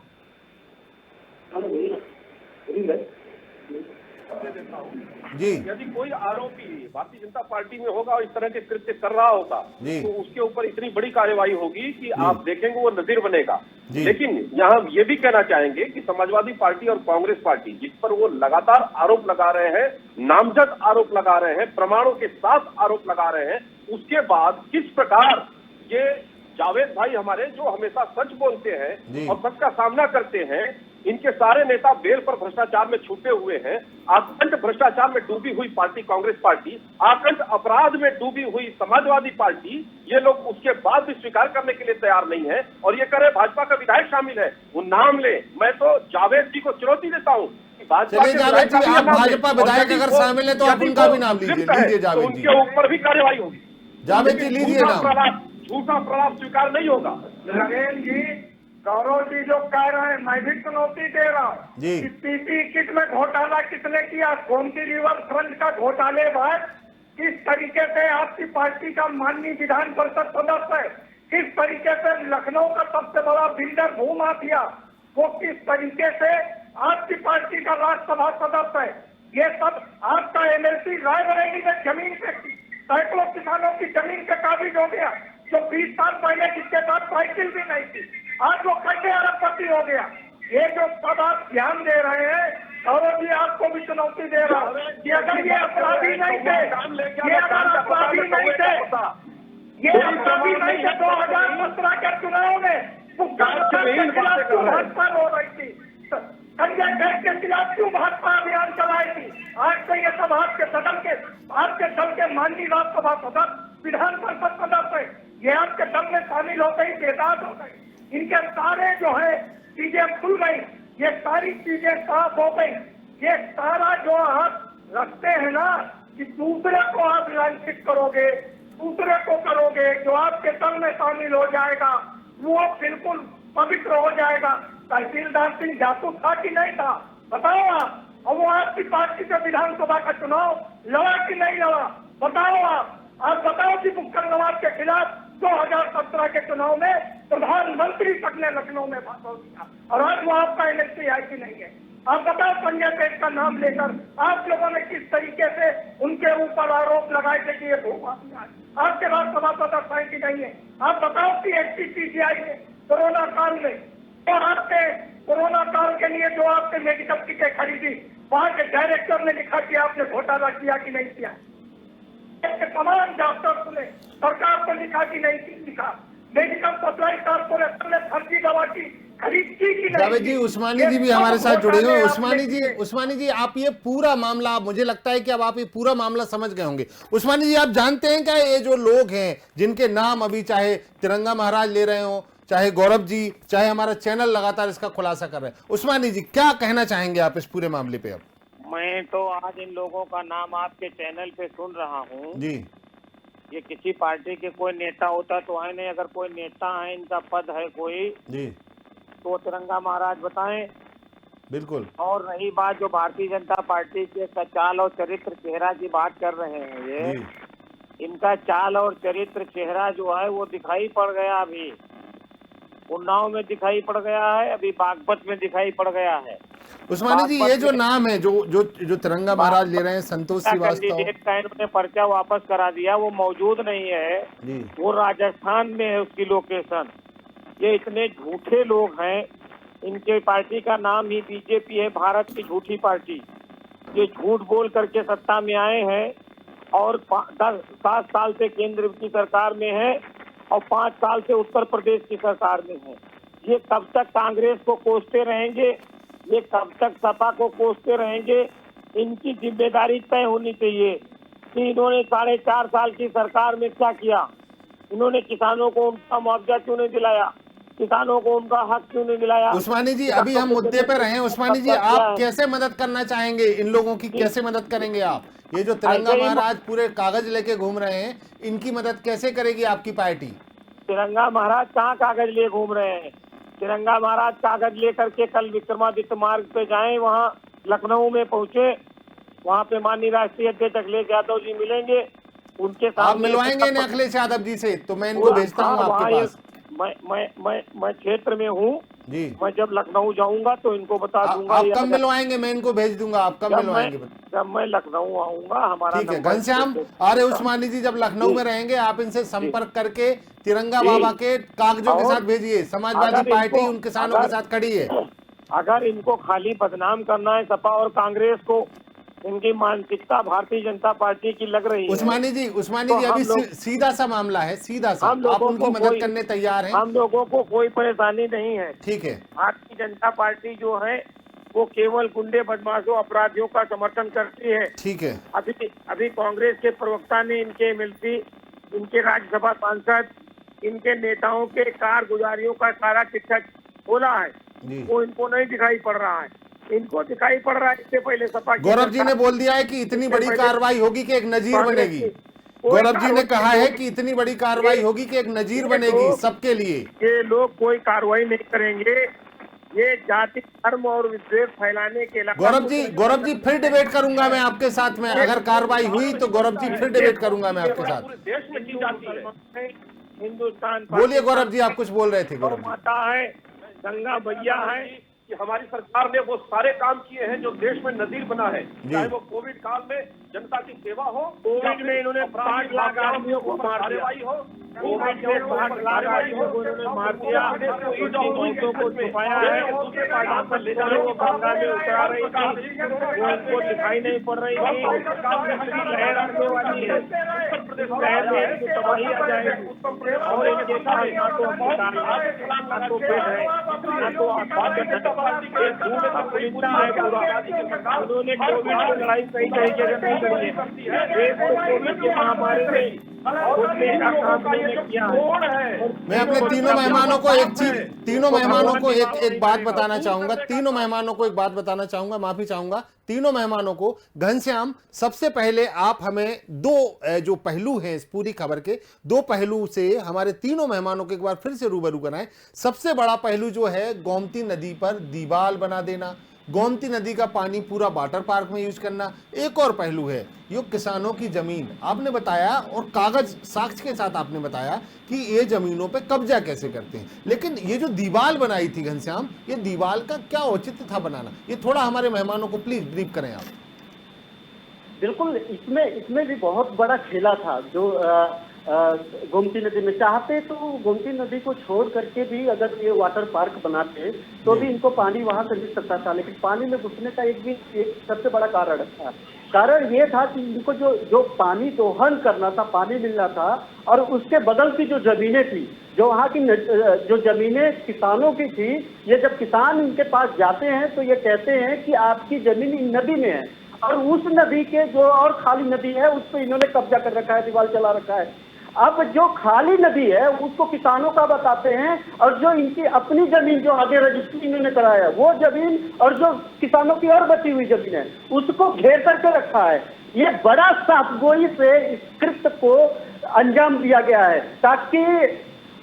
जी, यदि कोई आरोपी भारतीय जनता पार्टी में होगा और इस तरह के कृत्य कर रहा होगा तो उसके ऊपर इतनी बड़ी कार्रवाई होगी कि आप देखेंगे वो नजीर बनेगा। लेकिन यहाँ ये भी कहना चाहेंगे कि समाजवादी पार्टी और कांग्रेस पार्टी जिस पर वो लगातार आरोप लगा रहे हैं, नामजद आरोप लगा रहे हैं, प्रमाणों के साथ आरोप लगा रहे हैं, उसके बाद किस प्रकार ये जावेद भाई हमारे जो हमेशा सच बोलते हैं और सच का सामना करते हैं, इनके सारे नेता बेल पर भ्रष्टाचार में छुपे हुए हैं। आकंठ भ्रष्टाचार में डूबी हुई पार्टी कांग्रेस पार्टी, आकंठ अपराध में डूबी हुई समाजवादी पार्टी, ये लोग उसके बाद भी स्वीकार करने के लिए तैयार नहीं है और ये करे भाजपा का विधायक शामिल है, वो नाम ले। मैं तो जावेद जी को चुनौती देता हूँ। चलिए जावेद जी, आप भाजपा विधायक अगर शामिल है तो आप उनका भी नाम लीजिए जावेद जी। उनके ऊपर भी कार्रवाई होगी। जावेद जी लीजिए नाम। झूठा प्रलाप स्वीकार नहीं होगा। नरेंद्र जी, गौरव जी जो कह रहे हैं मैं भी चुनौती दे रहा हूँ जी। पीपी किट में घोटाला किसने किया? गोमती रिवर फ्रंट का घोटाले बाद किस तरीके से आपकी पार्टी का माननीय विधान परिषद सदस्य है, किस तरीके से लखनऊ का सबसे बड़ा बिल्डर भूमाफिया, वो किस तरीके से आपकी पार्टी का राज्यसभा सदस्य है, ये सब आपका एमएलसी रायबरेली में जमीन पे सैकड़ों किसानों की जमीन पे काबिज हो गया, जो 20 साल पहले जिसके पास साइकिल भी नहीं थी, आज वो कैसे अरबपति हो गया। ये जो सब आप ध्यान दे रहे हैं और भी आपको भी चुनौती दे रहा हूँ कि अगर ये अपराधी नहीं थे, ये अगर अपराधी नहीं थे, ये अपराधी नहीं थे 2017 के चुनाव में भाजपा हो रही थी, संजय गैस के खिलाफ क्यों भाजपा अभियान चलाई थी? आज तो ये सब आपके सदन के, आपके दल के माननीय राज्यसभा सदस्य, विधान परिषद सदस्य है, ये आपके दल में शामिल हो गई, बेदाद हो गई, इनके सारे जो है चीजें खुल गई, ये सारी चीजें साफ हो गई। ये सारा जो आप रखते हैं ना कि दूसरे को आप लांछित करोगे, दूसरे को करोगे, जो आपके दल में शामिल हो जाएगा वो बिल्कुल पवित्र हो जाएगा। तहसीलदार सिंह जासूस था कि नहीं था बताओ आप, और वो आपकी पार्टी से विधानसभा का चुनाव लड़ा कि नहीं लड़ा बताओ आप बताओ कि मुख्तार नवाज के खिलाफ 2017 के चुनाव में प्रधानमंत्री तक ने लखनऊ में भाषण दिया और आज वो आपका एमएलसी है कि नहीं है? आप बताओ संजय सेठ का नाम लेकर आप लोगों ने किस तरीके से उनके ऊपर आरोप लगाए थे कि ये भूमाफिया है, आपके राज्यसभा सदस्य है कि नहीं है? आप बताओ कि एसपीसीआई ने कोरोना काल में तो आपके कोरोना काल के लिए जो आपने मेडिकल किटें खरीदी, वहां के डायरेक्टर ने लिखा कि आपने घोटाला किया कि नहीं किया? तमाम डॉक्टर्स ने सरकार को लिखा कि नहीं लिखा? मेडिकल सप्लाई कॉर्पोरेशन ने फर्जी दवा की खरीदती की नहीं जावेद जी, थी। उस्मानी जी भी हमारे साथ जुड़े हुए हैं। उस्मानी जी, आप ये पूरा मामला, मुझे लगता है कि अब आप ये पूरा मामला समझ गए होंगे। उस्मानी जी, आप जानते हैं क्या ये जो लोग हैं जिनके नाम अभी चाहे तिरंगा महाराज ले रहे हो, चाहे गौरव जी, चाहे हमारा चैनल लगातार इसका खुलासा कर रहे हैं, उस्मानी जी क्या कहना चाहेंगे आप इस पूरे मामले पे? अब मैं तो आज इन लोगों का नाम आपके चैनल पे सुन रहा हूँ जी, ये किसी पार्टी के कोई नेता होता तो है नहीं, अगर कोई नेता है, इनका पद है कोई, जी तो तिरंगा महाराज बताएं। बिल्कुल। और रही बात जो भारतीय जनता पार्टी के चाल और चरित्र चेहरा की बात कर रहे हैं, ये जी इनका चाल और चरित्र चेहरा जो है वो दिखाई पड़ गया, अभी उन्नाव में दिखाई पड़ गया है, अभी बागपत में दिखाई पड़ गया है। उस्मानी जी, ये जो नाम है जो तिरंगा महाराज ले रहे हैं, संतोष श्रीवास्तव, कैंडिडेट का इन्होंने पर्चा वापस करा दिया, वो मौजूद नहीं है जी, वो राजस्थान में है उसकी लोकेशन। ये इतने झूठे लोग हैं, इनके पार्टी का नाम ही बीजेपी है, भारत की झूठी पार्टी। ये झूठ बोल करके सत्ता में आए हैं और 7 साल से केंद्र की सरकार में है और 5 साल से उत्तर प्रदेश की सरकार में है। ये कब तक कांग्रेस को कोसते रहेंगे, ये कब तक सपा को कोसते रहेंगे? इनकी जिम्मेदारी तय होनी चाहिए कि इन्होंने 4.5 साल की सरकार में क्या किया, इन्होंने किसानों को उनका मुआवजा क्यों नहीं दिलाया, किसानों को उनका हक क्यों नहीं दिलाया। उस्मानी जी, अभी हम मुद्दे पे रहे हैं। उस्मानी जी, आप कैसे मदद करना चाहेंगे इन लोगों की, कैसे मदद करेंगे आप? ये जो तिरंगा महाराज पूरे कागज लेके घूम रहे हैं, इनकी मदद कैसे करेगी आपकी पार्टी? तिरंगा महाराज कहाँ कागज ले घूम रहे हैं? तिरंगा महाराज कागज लेकर के कल विक्रमादित्य मार्ग पे जाएं, वहाँ लखनऊ में पहुँचे, वहाँ पे माननीय राष्ट्रीय अध्यक्ष अखिलेश यादव जी मिलेंगे, उनके साथ आप मिलवाएंगे इन्हें अखिलेश यादव जी से? तो मैं इनको भेजता हूँ आपके पास। मैं क्षेत्र में हूँ जी, मैं जब लखनऊ जाऊंगा तो इनको बता दूंगा। आप कब मिलवाएंगे? मैं इनको भेज दूंगा। आप कब मिलवाएंगे? जब मैं लखनऊ आऊंगा, हमारा ठीक है घनश्याम। अरे उस्मानी जी, जब लखनऊ में रहेंगे आप इनसे संपर्क करके तिरंगा बाबा के कागजों के साथ भेजिए। समाजवादी पार्टी उन किसानों के साथ खड़ी है। अगर इनको खाली बदनाम करना है सपा और कांग्रेस को, इनकी मानसिकता भारतीय जनता पार्टी की लग रही है। उस्मानी जी, अभी सीधा सा मामला है, सीधा सा, आप उनकी मदद करने तैयार हैं? हम लोगों को कोई परेशानी नहीं है। ठीक है। भारतीय जनता पार्टी जो है वो केवल गुंडे, बदमाशों, अपराधियों का समर्थन करती है। ठीक है। अभी कांग्रेस के प्रवक्ता ने इनके एमएलसी, इनके राज्यसभा सांसद, इनके नेताओं के कारगुजारियों का सारा चिट्ठा खोला है, वो इनको नहीं दिखाई पड़ रहा है। इनको दिखाई पड़ रहा है इससे पहले सपा। गौरव जी ने बोल दिया है कि इतनी बड़ी कार्रवाई होगी कि एक नजीर बनेगी। गौरव जी ने कहा है कि इतनी बड़ी कार्रवाई होगी कि एक नजीर बनेगी सबके लिए। ये लोग कोई कार्रवाई नहीं करेंगे, ये जाति, धर्म और विद्वेष फैलाने के लिए। गौरव जी फिर डिबेट करूंगा मैं आपके साथ में, अगर कार्रवाई हुई तो गौरव जी फिर डिबेट करूंगा मैं आपके साथ। देश में की जाती है। हिंदुस्तान बोलिए गौरव जी, आप कुछ बोल रहे थे। गौरव माता है, गंगा भैया है कि हमारी सरकार ने वो सारे काम किए हैं जो देश में नजीर बना है, चाहे वो कोविड काल में जनता की सेवा हो, कोविड में इन्होंने 5 लाख आदमियों को मार दिया हो, कोविड में 5 लाख आदमियों को इन्होंने मार दिया, मौतों को छुपाया है, ले जाने वो गंगा में उतरा रही थी, वो इनको दिखाई नहीं पड़ रही थी। लहर आने वाली है, लहर में इनकी तबाही आ जाएगी और इनके साथ ना तो किसान है, ना तो पेट है, ना तो आत्महत्या। उन्होंने कोविड की लड़ाई सही तरीके से नहीं लड़ी है। कोविड की महामारी में मैं अपने तीनों मेहमानों को एक बात बताना चाहूंगा। तीनों मेहमानों को एक बात बताना चाहूंगा, माफी चाहूंगा तीनों मेहमानों को। घनश्याम, सबसे पहले आप हमें दो जो पहलू हैं इस पूरी खबर के, दो पहलू से हमारे तीनों मेहमानों को एक बार फिर से रूबरू कराएं। सबसे बड़ा पहलू जो है गोमती नदी पर दीवार बना देना, गोमती नदी का पानी पूरा वाटर पार्क में यूज करना। एक और पहलू है ये किसानों की जमीन, आपने बताया और कागज साक्ष्य के साथ आपने बताया कि ये जमीनों पे कब्जा कैसे करते हैं। लेकिन ये जो दीवार बनाई थी घनश्याम, ये दीवार का क्या औचित्य था बनाना, ये थोड़ा हमारे मेहमानों को प्लीज ब्रीफ करें आप। बिल्कुल, इसमें भी बहुत बड़ा खेला था जो गोमती नदी में चाहते तो गोमती नदी को छोड़ करके भी अगर ये वाटर पार्क बनाते तो भी इनको पानी वहां से मिल सकता था, लेकिन पानी में घुसने का एक सबसे बड़ा कारण ये था कि इनको जो पानी दोहन करना था, पानी मिलना था, और उसके बदल की जो जमीनें थी, जो वहाँ की जो जमीनें किसानों की थी, ये जब किसान इनके पास जाते हैं तो ये कहते हैं कि आपकी जमीन इन नदी में है, और उस नदी के जो और खाली नदी है उस पर इन्होंने कब्जा कर रखा है, दीवार चला रखा है। अब जो खाली नदी है उसको किसानों का बताते हैं, और जो इनकी अपनी जमीन जो आगे रजिस्ट्री इन्होंने कराया वो जमीन और जो किसानों की और बची हुई जमीन है उसको घेर करके रखा है। ये बड़ा साफगोई से इस कृत्य को अंजाम दिया गया है ताकि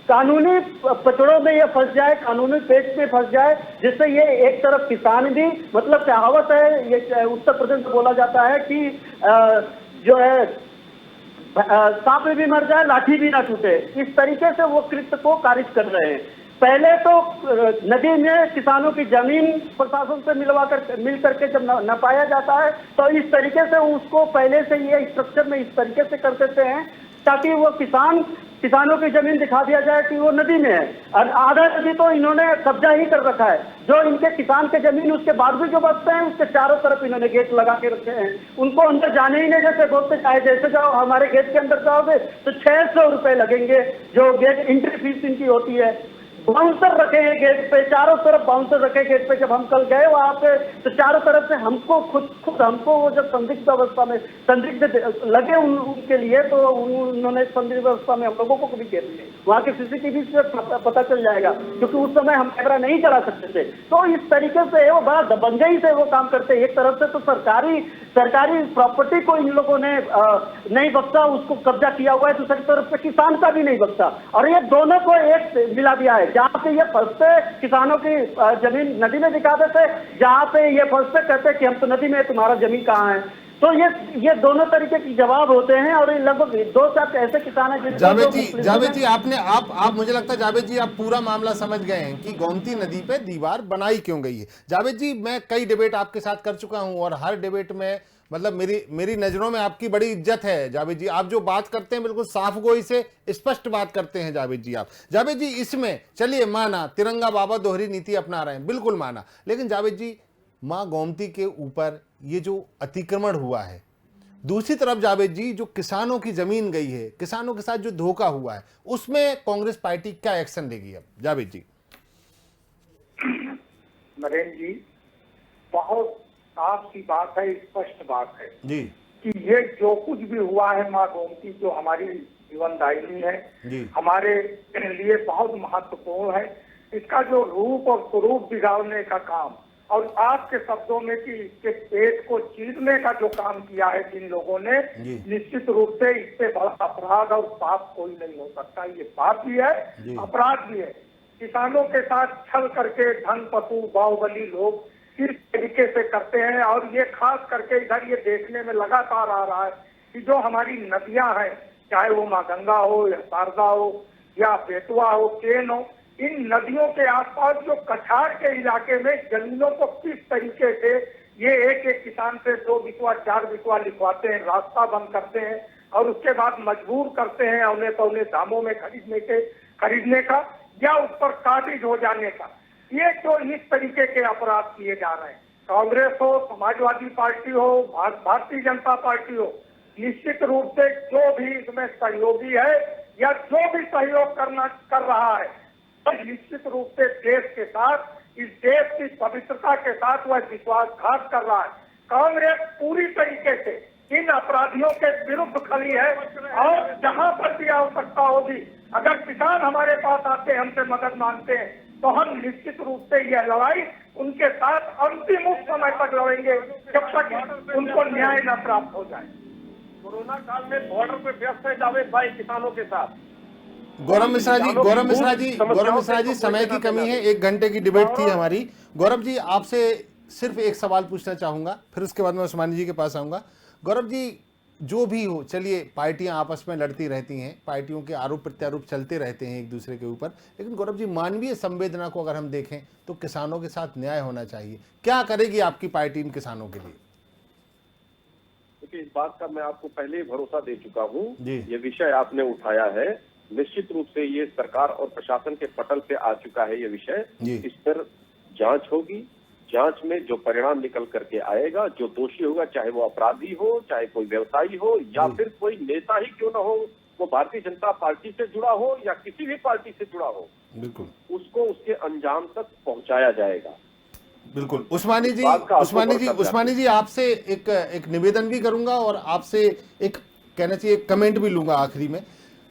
कानूनी पचड़ों में ये फंस जाए, कानूनी पेच में फंस जाए, जिससे ये एक तरफ किसान भी, मतलब कहावत है ये उत्तर प्रदेश में बोला जाता है कि जो है सांप भी मर जाए लाठी भी ना टूटे, इस तरीके से वो कृत्य को खारिज कर रहे हैं। पहले तो नदी में किसानों की जमीन प्रशासन से मिल करके जब न पाया जाता है तो इस तरीके से उसको पहले से ये स्ट्रक्चर में इस तरीके से कर देते हैं ताकि वो किसानों की जमीन दिखा दिया जाए कि वो नदी में है, और आधा नदी तो इन्होंने कब्जा ही कर रखा है। जो इनके किसान के जमीन उसके बाद भी जो बचते हैं उसके चारों तरफ इन्होंने गेट लगा के रखे हैं, उनको अंदर जाने ही नहीं देते, बोलते चाहे जैसे जाओ, हमारे गेट के अंदर जाओगे तो 600 रुपए लगेंगे, जो गेट एंट्री फीस इनकी होती है। बाउंसर रखे हैं गेट पे, चारों तरफ बाउंसर रखे गेट पे। जब हम कल गए वहां पे तो चारों तरफ से हमको खुद हमको वो जब संदिग्ध लगे उनके लिए तो उन्होंने संदिग्ध अवस्था में हम लोगों को भी घेर लिए। वहाँ के सीसीटीवी से पता चल जाएगा, क्योंकि उस समय हम कैमरा नहीं चला सकते थे। तो इस तरीके से वो बड़ा दबंगई से वो काम करते हैं। एक तरफ से तो सरकारी प्रॉपर्टी को इन लोगों ने नहीं बख्शा, उसको कब्जा किया हुआ है, दूसरी तरफ से किसान का भी नहीं बख्शा, और ये दोनों को एक मिला दिया है। जहाँ पे ये फंसते किसानों की जमीन नदी में दिखा देते, जहाँ पे ये फंसते कहते कि हम तो नदी में, तुम्हारा जमीन कहाँ है। तो ये दोनों तरीके के जवाब होते हैं, और लगभग 2-4 ऐसे किसान हैं। जावेद जी आप मुझे लगता है जावेद जी आप पूरा मामला समझ गए हैं कि गोमती नदी पे दीवार बनाई क्यों गई है। जावेद जी, मैं कई डिबेट आपके साथ कर चुका हूं और हर डिबेट में मतलब मेरी नजरों में आपकी बड़ी इज्जत है जावेद जी। आप जो बात करते हैं बिल्कुल साफ गोई से स्पष्ट बात करते हैं जावेद जी। जावेद जी, इसमें चलिए माना तिरंगा बाबा दोहरी नीति अपना रहे हैं, बिल्कुल माना, लेकिन जावेद जी मां गोमती के ऊपर ये जो अतिक्रमण हुआ है, दूसरी तरफ जावेद जी जो किसानों की जमीन गई है, किसानों के साथ जो धोखा हुआ है, उसमें कांग्रेस पार्टी क्या एक्शन लेगी अब? जावेद जी। नरेंद्र जी, बहुत साफ सी बात है, स्पष्ट बात है जी कि ये जो कुछ भी हुआ है, माँ गोमती जो हमारी जीवनदायिनी है, हमारे लिए बहुत महत्वपूर्ण है। इसका जो रूप और स्वरूप बिगाड़ने का काम, और आपके शब्दों में कि इसके पेट को चीरने का जो काम किया है जिन लोगों ने, निश्चित रूप से इससे बड़ा अपराध और पाप कोई नहीं हो सकता। ये पाप भी है, अपराध भी है। किसानों के साथ छल करके धनपशु बाहुबली लोग किस तरीके से करते हैं, और ये खास करके इधर ये देखने में लगातार आ रहा है कि जो हमारी नदियां हैं, चाहे वो माँ गंगा हो या शारदा हो या बेतवा हो, केन हो, इन नदियों के आसपास जो कछाड़ के इलाके में जमीनों को किस तरीके से ये एक किसान से 2 बिकवा 4 बिकवा लिखवाते हैं, रास्ता बंद करते हैं, और उसके बाद मजबूर करते हैं औने पौने दामों में खरीदने का या उस पर काबिज हो जाने का। ये जो इस तरीके के अपराध किए जा रहे हैं, कांग्रेस हो, समाजवादी पार्टी हो, भारतीय जनता पार्टी हो, निश्चित रूप से जो भी इसमें सहयोगी है या जो भी सहयोग कर रहा है, तो निश्चित रूप से देश के साथ, इस देश की पवित्रता के साथ वह विश्वासघात कर रहा है। कांग्रेस पूरी तरीके से इन अपराधियों के विरुद्ध खड़ी है, और जहां पर भी आवश्यकता होगी, अगर किसान हमारे पास आते हैं, हमसे मदद मांगते हैं, तो हम निश्चित रूप से यह लड़ाई उनके साथ अंतिम समय तक लड़ेंगे, जब तक उनको न्याय न प्राप्त हो जाए। कोरोना काल में बॉर्डर पे व्यस्त है जावेद भाई किसानों के साथ। गौरव मिश्रा जी, समय की कमी है, 1 घंटे की डिबेट थी हमारी। गौरव जी, आपसे सिर्फ एक सवाल पूछना चाहूंगा, फिर उसके बाद मैं उस्मानी जी के पास आऊंगा। गौरव जी, जो भी हो, चलिए पार्टियां आपस में लड़ती रहती हैं, पार्टियों के आरोप प्रत्यारोप चलते रहते हैं एक दूसरे के ऊपर, लेकिन गौरव जी मानवीय संवेदना को अगर हम देखें तो किसानों के साथ न्याय होना चाहिए। क्या करेगी आपकी पार्टी इन किसानों के लिए? देखिए, इस बात का मैं आपको पहले ही भरोसा दे चुका हूँ। जी। ये विषय आपने उठाया है, निश्चित रूप से ये सरकार और प्रशासन के पटल पे आ चुका है ये विषय। जी। इस पर जांच होगी, जांच में जो परिणाम निकल करके आएगा, जो दोषी होगा, चाहे वो अपराधी हो, चाहे कोई व्यवसायी हो, या फिर कोई नेता ही क्यों न हो, वो भारतीय जनता पार्टी से जुड़ा हो या किसी भी पार्टी से जुड़ा हो, बिल्कुल उसको उसके अंजाम तक पहुंचाया जाएगा। बिल्कुल। उस्मानी जी, बात का आपको उस्मानी जी, भरोसा उस्मानी जी, आपसे एक निवेदन भी करूंगा और आपसे एक कहना चाहिए कमेंट भी लूंगा आखिरी में।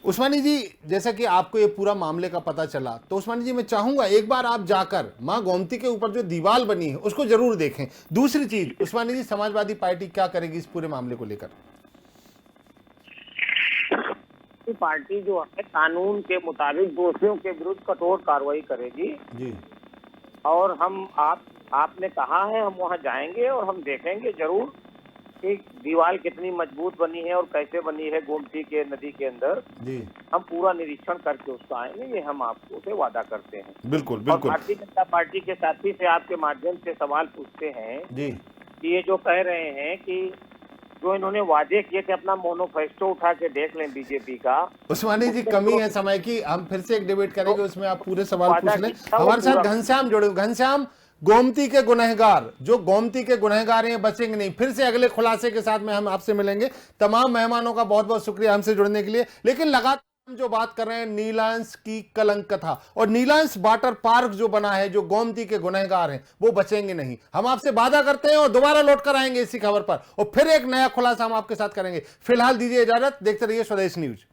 उस्मानी जी, जैसा कि आपको ये पूरा मामले का पता चला, तो उस्मानी जी मैं चाहूंगा एक बार आप जाकर मां गोमती के ऊपर जो दीवार बनी है उसको जरूर देखें। दूसरी चीज, उस्मानी जी, समाजवादी पार्टी क्या करेगी इस पूरे मामले को लेकर? पार्टी जो है कानून के मुताबिक दोषियों के विरुद्ध कठोर कार्रवाई करेगी। जी। और हम आपने कहा है, हम वहां जाएंगे और हम देखेंगे जरूर कि दीवार कितनी मजबूत बनी है और कैसे बनी है गोमती के नदी के अंदर। जी। हम पूरा निरीक्षण करके उसको आएंगे, ये हम आपको से वादा करते हैं। बिल्कुल और बिल्कुल। भारतीय जनता पार्टी के साथी से आपके माध्यम से सवाल पूछते हैं जी। कि ये जो कह रहे हैं कि जो इन्होंने वादे किए थे, अपना मोनोफेस्टो उठा के देख लें बीजेपी का। उस्मानी जी, कमी है समय की, हम फिर से एक डिबेट करेंगे, उसमें आप पूरे सवाल पूछ लें। वादा हमारे साथ पूरा- घनश्याम जुड़े। घनश्याम, गोमती के गुनहगार, जो गोमती के गुनहगार हैं, बचेंगे नहीं। फिर से अगले खुलासे के साथ में हम आपसे मिलेंगे। तमाम मेहमानों का बहुत बहुत शुक्रिया हमसे जुड़ने के लिए। लेकिन लगातार हम जो बात कर रहे हैं नीलांश की कलंक कथा, और नीलांश वाटर पार्क जो बना है, जो गोमती के गुनहगार हैं वो बचेंगे नहीं। हम आपसे वादा करते हैं और दोबारा लौट कर आएंगे इसी खबर पर, और फिर एक नया खुलासा हम आपके साथ करेंगे। फिलहाल दीजिए इजाजत, देखते रहिए स्वदेश न्यूज।